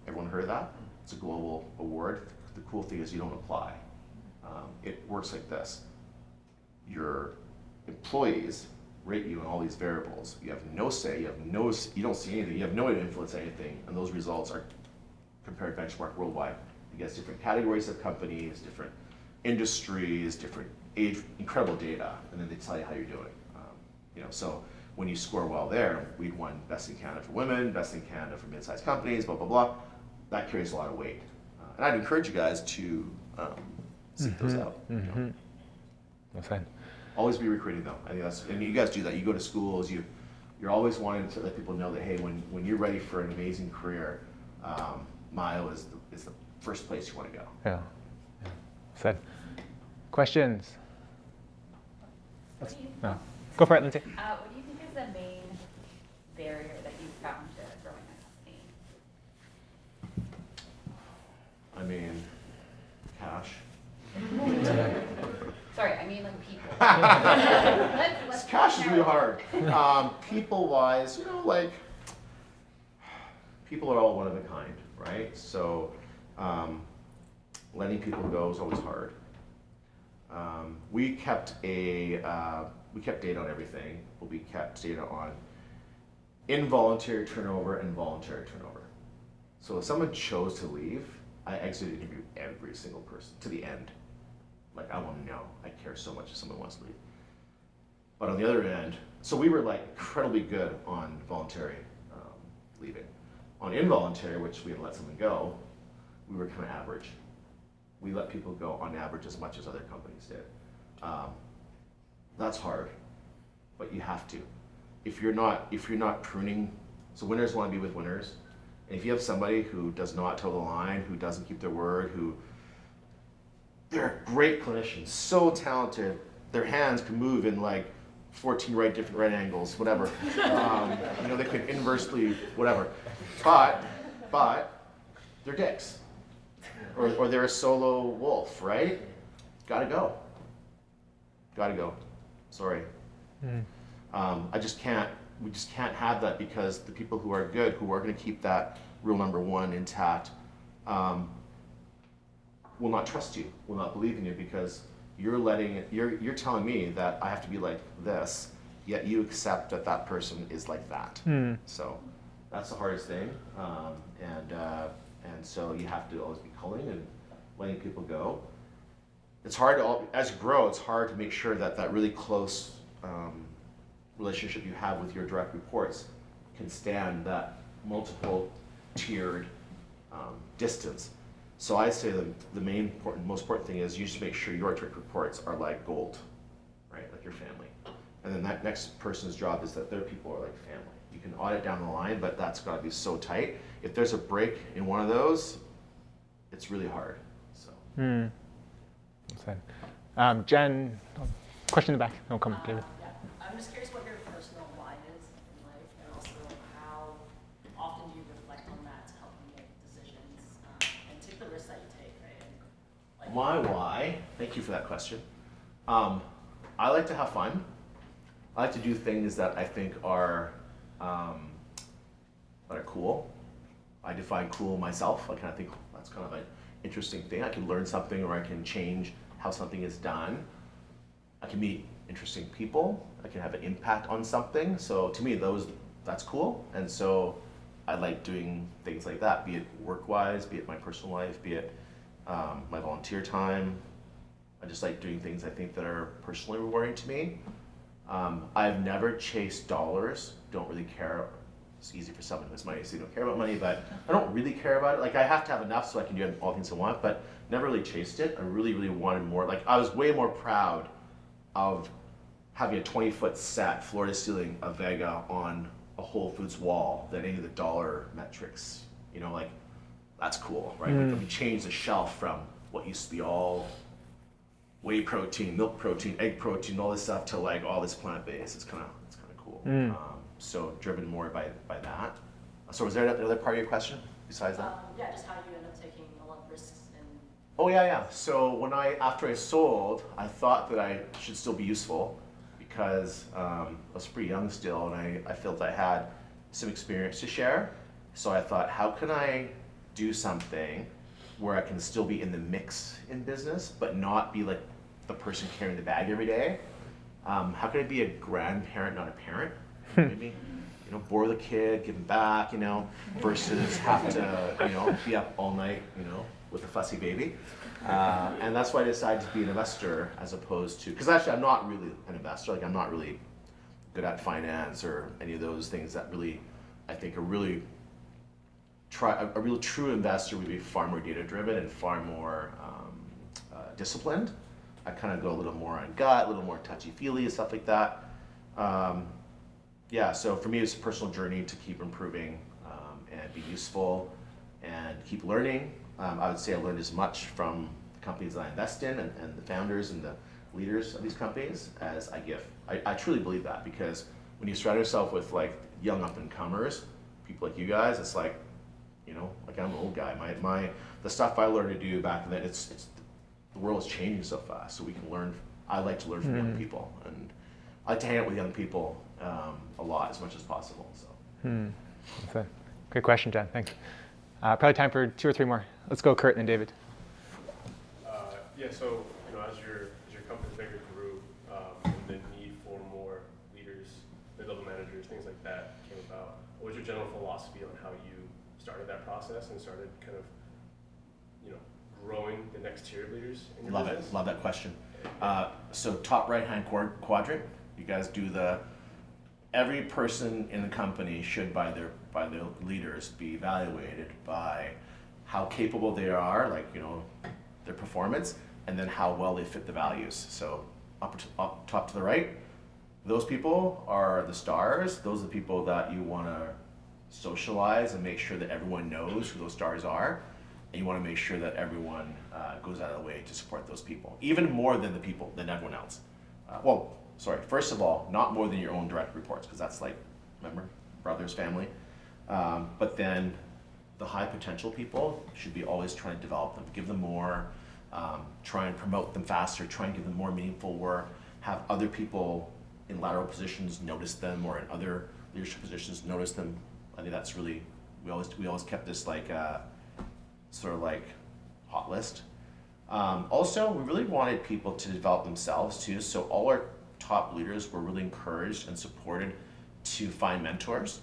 Everyone heard of that? It's a global award. The cool thing is you don't apply. It works like this. Your employees rate you on all these variables. You have no say, you don't see anything, you have no way to influence anything, and those results are compared benchmark worldwide against different categories of companies, different industries, different age, incredible data, and then they tell you how you're doing. So when you score well there, we'd won Best in Canada for Women, Best in Canada for mid-sized companies, blah, blah, blah. That carries a lot of weight. And I'd encourage you guys to seek those out. Well said. Always be recruiting them. I think and you guys do that. You go to schools, you're always wanting to let people know that, hey, when you're ready for an amazing career, Myo is the first place you want to go. Yeah. Well said. Questions? No. Go for it, Lindsay. What do you think is the main barrier that you've found to growing a company? I mean, cash. Sorry, I mean people. Cash is really hard. People-wise, people are all one of a kind, right? So letting people go is always hard. We kept data on everything, but we kept data on involuntary turnover and voluntary turnover. So if someone chose to leave, I exited interview every single person to the end. Like, I want to know. I care so much if someone wants to leave. But on the other end, so we were like incredibly good on voluntary leaving. On involuntary, which we had let someone go, we were kind of average. We let people go on average as much as other companies did. That's hard, but you have to. If you're not pruning, so winners want to be with winners. And if you have somebody who does not toe the line, who doesn't keep their word, they're great clinicians, so talented, their hands can move in like 14 different right angles, whatever. They could inversely, whatever. But they're dicks. Or they're a solo wolf, right? Gotta go. Sorry. We just can't have that, because the people who are good, who are going to keep that rule number 1 intact, will not trust you, will not believe in you, because you're telling me that I have to be like this, yet you accept that person is like that. So that's the hardest thing, and so you have to always be culling and letting people go. It's hard as you grow. It's hard to make sure that really close relationship you have with your direct reports can stand that multiple tiered distance. So I say the most important thing is you just make sure your direct reports are like gold, right? Like your family. And then that next person's job is that their people are like family. You can audit down the line, but that's got to be so tight. If there's a break in one of those, it's really hard. So. Jen, question in the back. I'll come, David. Yeah. I'm just curious what your personal why is in life, and also how often do you reflect on that to help you make decisions and take the risks that you take, right? And, My why, thank you for that question. I like to have fun. I like to do things that I think are cool. I define cool myself. I kind of think that's kind of an interesting thing. I can learn something, or I can change how something is done. I can meet interesting people. I can have an impact on something. So to me, that's cool. And so I like doing things like that, be it work-wise, be it my personal life, be it my volunteer time. I just like doing things I think that are personally rewarding to me. I've never chased dollars, don't really care. It's easy for someone who has money to say they don't care about money, but I don't really care about it. Like, I have to have enough so I can do all the things I want, but never really chased it. I really, really wanted more. Like, I was way more proud of having a 20-foot set, floor to ceiling, of Vega on a Whole Foods wall than any of the dollar metrics. Like, that's cool, right? Like, we changed the shelf from what used to be all whey protein, milk protein, egg protein, all this stuff to like all this plant-based. It's kind of cool. So driven more by that. So was there another part of your question besides that? yeah, just how you end up taking a lot of risks and. Oh yeah. So after I sold, I thought that I should still be useful, because I was pretty young still, and I felt I had some experience to share. So I thought, how can I do something where I can still be in the mix in business, but not be like the person carrying the bag every day? How can I be a grandparent, not a parent? Maybe, bore the kid, give him back, versus have to, be up all night, with a fussy baby. And that's why I decided to be an investor as opposed to, because actually I'm not really an investor. Like, I'm not really good at finance or any of those things that really, I think a real true investor would be far more data driven and far more disciplined. I kind of go a little more on gut, a little more touchy-feely, stuff like that. So for me, it's a personal journey to keep improving and be useful and keep learning. I would say I learned as much from the companies that I invest in and the founders and the leaders of these companies as I give. I truly believe that, because when you surround yourself with like young up-and-comers, people like you guys, it's like, like I'm an old guy. The stuff I learned to do back then, it's the world is changing so fast, so we can learn. I like to learn from young people, and I like to hang out with young people a lot, as much as possible. So. That's a good question, Jen. Thanks. Probably time for 2 or 3 more. Let's go, Kurt and then David. Yeah, so as your company bigger grew, and the need for more leaders, mid-level managers, things like that came about, what was your general philosophy on how you started that process and started kind of, growing the next tier of leaders in your business? Love that question. So top right-hand quadrant, you guys do every person in the company should by their leaders be evaluated by how capable they are, like, their performance, and then how well they fit the values. So up top to the right, those people are the stars. Those are the people that you want to socialize and make sure that everyone knows who those stars are. And you want to make sure that everyone goes out of the way to support those people, even more than everyone else. First of all, not more than your own direct reports, because that's like, remember, brothers, family. But then the high potential people should be always trying to develop them, give them more, try and promote them faster, try and give them more meaningful work, have other people in lateral positions notice them, or in other leadership positions notice them. I think that's really, we always kept this like sort of like hot list. Also, we really wanted people to develop themselves too, so all our top leaders were really encouraged and supported to find mentors,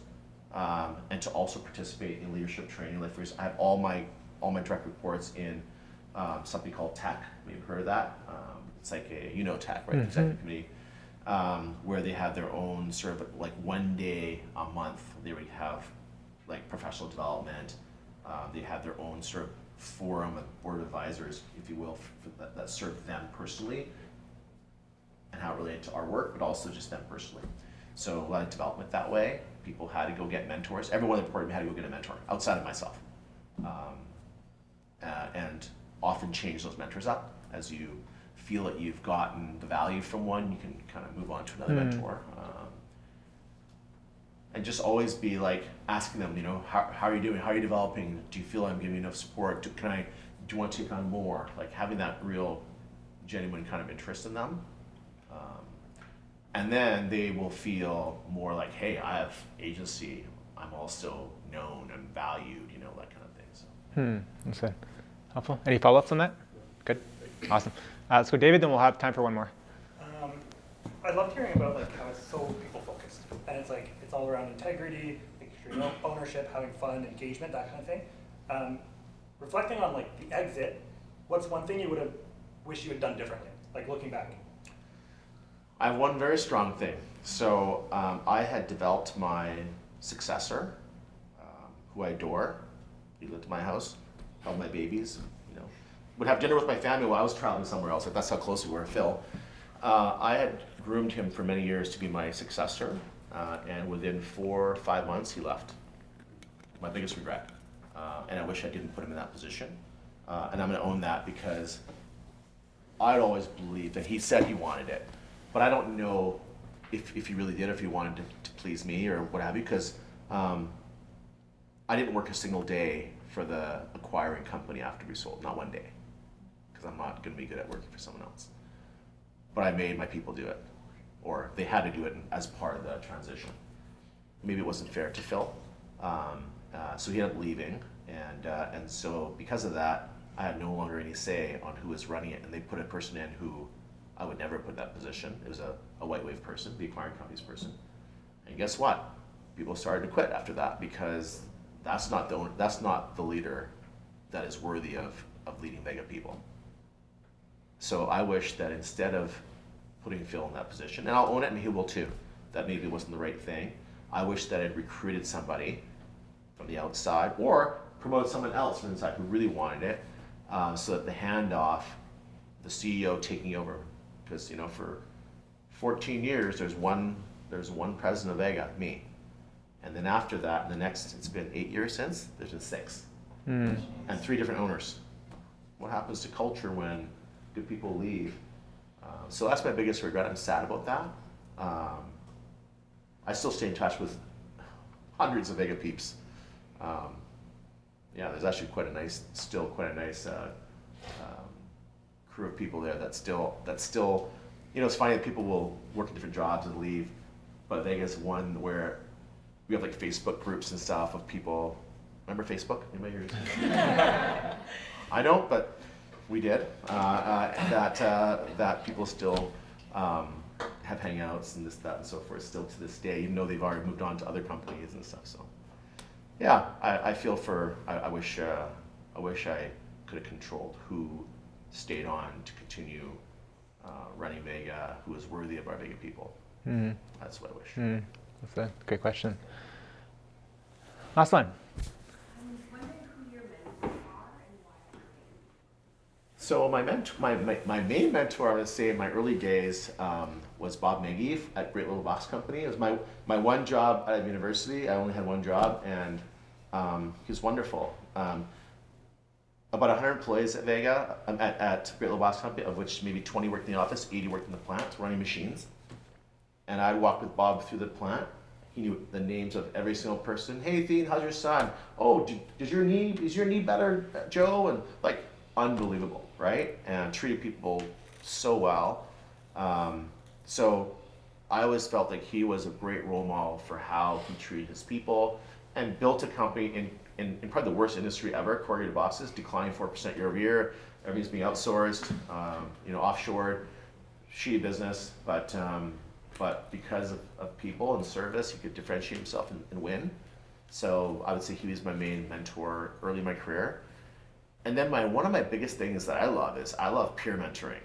and to also participate in leadership training. Like, I have all my direct reports in something called TEC. You've heard of that? It's like TEC, right? The executive committee, where they have their own sort of like one day a month. They would have like professional development. They have their own sort of forum of board of advisors, if you will, that serve them personally and how it related to our work, but also just them personally. So a lot of development that way. People had to go get mentors. Everyone in the program had to go get a mentor outside of myself, and often change those mentors up as you feel that you've gotten the value from one. You can kind of move on to another mentor, and just always be like asking them, how are you doing? How are you developing? Do you feel I'm giving you enough support? Do you want to take on more? Like having that real, genuine kind of interest in them. And then they will feel more like, hey, I have agency. I'm also known and valued, that kind of thing. So. That's good. Helpful. Any follow-ups on that? Good. Awesome. Let's go, David. Then we'll have time for one more. I loved hearing about how it's so people-focused, and it's all around integrity, making sure you know, ownership, having fun, engagement, that kind of thing. Reflecting on the exit, what's one thing you would have wished you had done differently? Looking back. I have one very strong thing. So I had developed my successor, who I adore. He lived in my house, held my babies, would have dinner with my family while I was traveling somewhere else. That's how close we were, Phil. I had groomed him for many years to be my successor, and within 4 or 5 months, he left. My biggest regret. And I wish I didn't put him in that position. And I'm gonna own that, because I'd always believed that he said he wanted it. But I don't know if he really did, if he wanted to please me or what have you, because I didn't work a single day for the acquiring company after we sold, not one day, because I'm not going to be good at working for someone else. But I made my people do it, or they had to do it as part of the transition. Maybe it wasn't fair to Phil, so he ended up leaving, and so because of that, I had no longer any say on who was running it, and they put a person in who I would never put in that position. It was a white wave person, the acquiring company's person. And guess what? People started to quit after that, because that's not the leader that is worthy of leading Vega people. So I wish that instead of putting Phil in that position, and I'll own it, and he will too, that maybe wasn't the right thing. I wish that I'd recruited somebody from the outside, or promoted someone else from inside who really wanted it, so that the handoff, the CEO taking over, because for 14 years there's one president of Vega, me, and then after that, it's been 8 years since, there's been 6, and 3 different owners. What happens to culture when good people leave? So that's my biggest regret. I'm sad about that. I still stay in touch with hundreds of Vega peeps. There's actually quite a nice crew of people there that still, it's funny that people will work in different jobs and leave, but Vega's one where we have Facebook groups and stuff of people. Remember Facebook? Anybody here? I don't, but we did. That people still have hangouts and this, that, and so forth still to this day, even though they've already moved on to other companies and stuff. So, yeah, I feel for. I wish I could have controlled who stayed on to continue running Vega, who is worthy of our Vega people. Mm-hmm. That's what I wish. Mm-hmm. That's a great question. Last one. I'm wondering who your mentors are and why. So my main mentor, I would say, in my early days was Bob Magee at Great Little Box Company. It was my one job at university. I only had one job, and he was wonderful. About 100 employees at Vega, at Great Little Box Company, of which maybe 20 worked in the office, 80 worked in the plant, running machines. And I'd walk with Bob through the plant. He knew the names of every single person. Hey, Thien, how's your son? Oh, is your knee better, Joe? And like, unbelievable, right? And treated people so well. So I always felt like he was a great role model for how he treated his people and built a company in probably the worst industry ever, corrugated boxes, declining 4% year over year. Everything's being outsourced, offshore, shitty business, but because of people and service, he could differentiate himself and win. So I would say he was my main mentor early in my career. And then one of my biggest things that I love peer mentoring.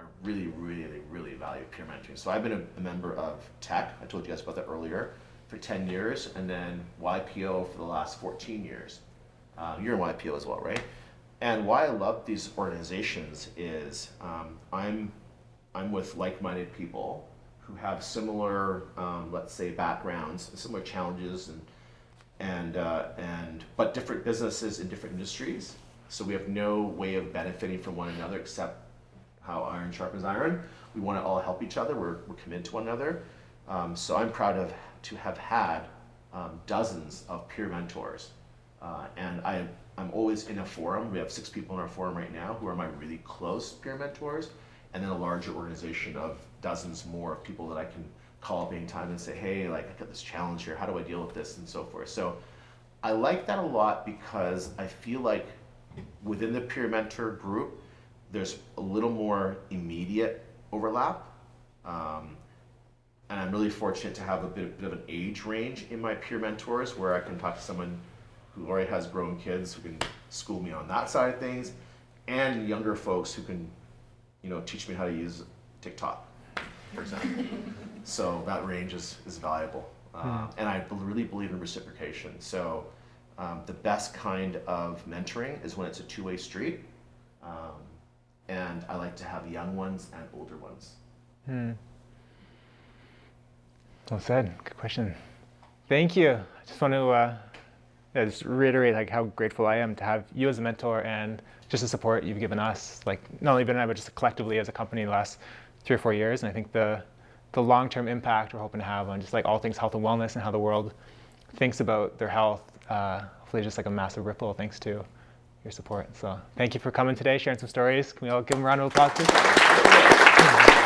I really, really, really value peer mentoring. So I've been a member of Tech, I told you guys about that earlier, for 10 years, and then YPO for the last 14 years. You're in YPO as well, right? And why I love these organizations is I'm with like-minded people who have similar, let's say, backgrounds, similar challenges, but different businesses in different industries. So we have no way of benefiting from one another except how iron sharpens iron. We want to all help each other. We're committed to one another. So I'm proud to have had dozens of peer mentors. And I'm always in a forum. We have 6 people in our forum right now who are my really close peer mentors, and then a larger organization of dozens more of people that I can call up anytime and say, hey, like, I got this challenge here, how do I deal with this, and so forth. So I like that a lot because I feel like within the peer mentor group, there's a little more immediate overlap. And I'm really fortunate to have a bit of an age range in my peer mentors where I can talk to someone who already has grown kids who can school me on that side of things, and younger folks who can, teach me how to use TikTok, for example. So that range is valuable. And I really believe in reciprocation. So the best kind of mentoring is when it's a two-way street. And I like to have young ones and older ones. Well said. Good question. Thank you. I just want to just reiterate like how grateful I am to have you as a mentor and just the support you've given us, like not only Ben and I, but just collectively as a company in the last 3 or 4 years. And I think the long-term impact we're hoping to have on just like all things health and wellness and how the world thinks about their health, hopefully just like a massive ripple thanks to your support. So thank you for coming today, sharing some stories. Can we all give them a round of applause, please?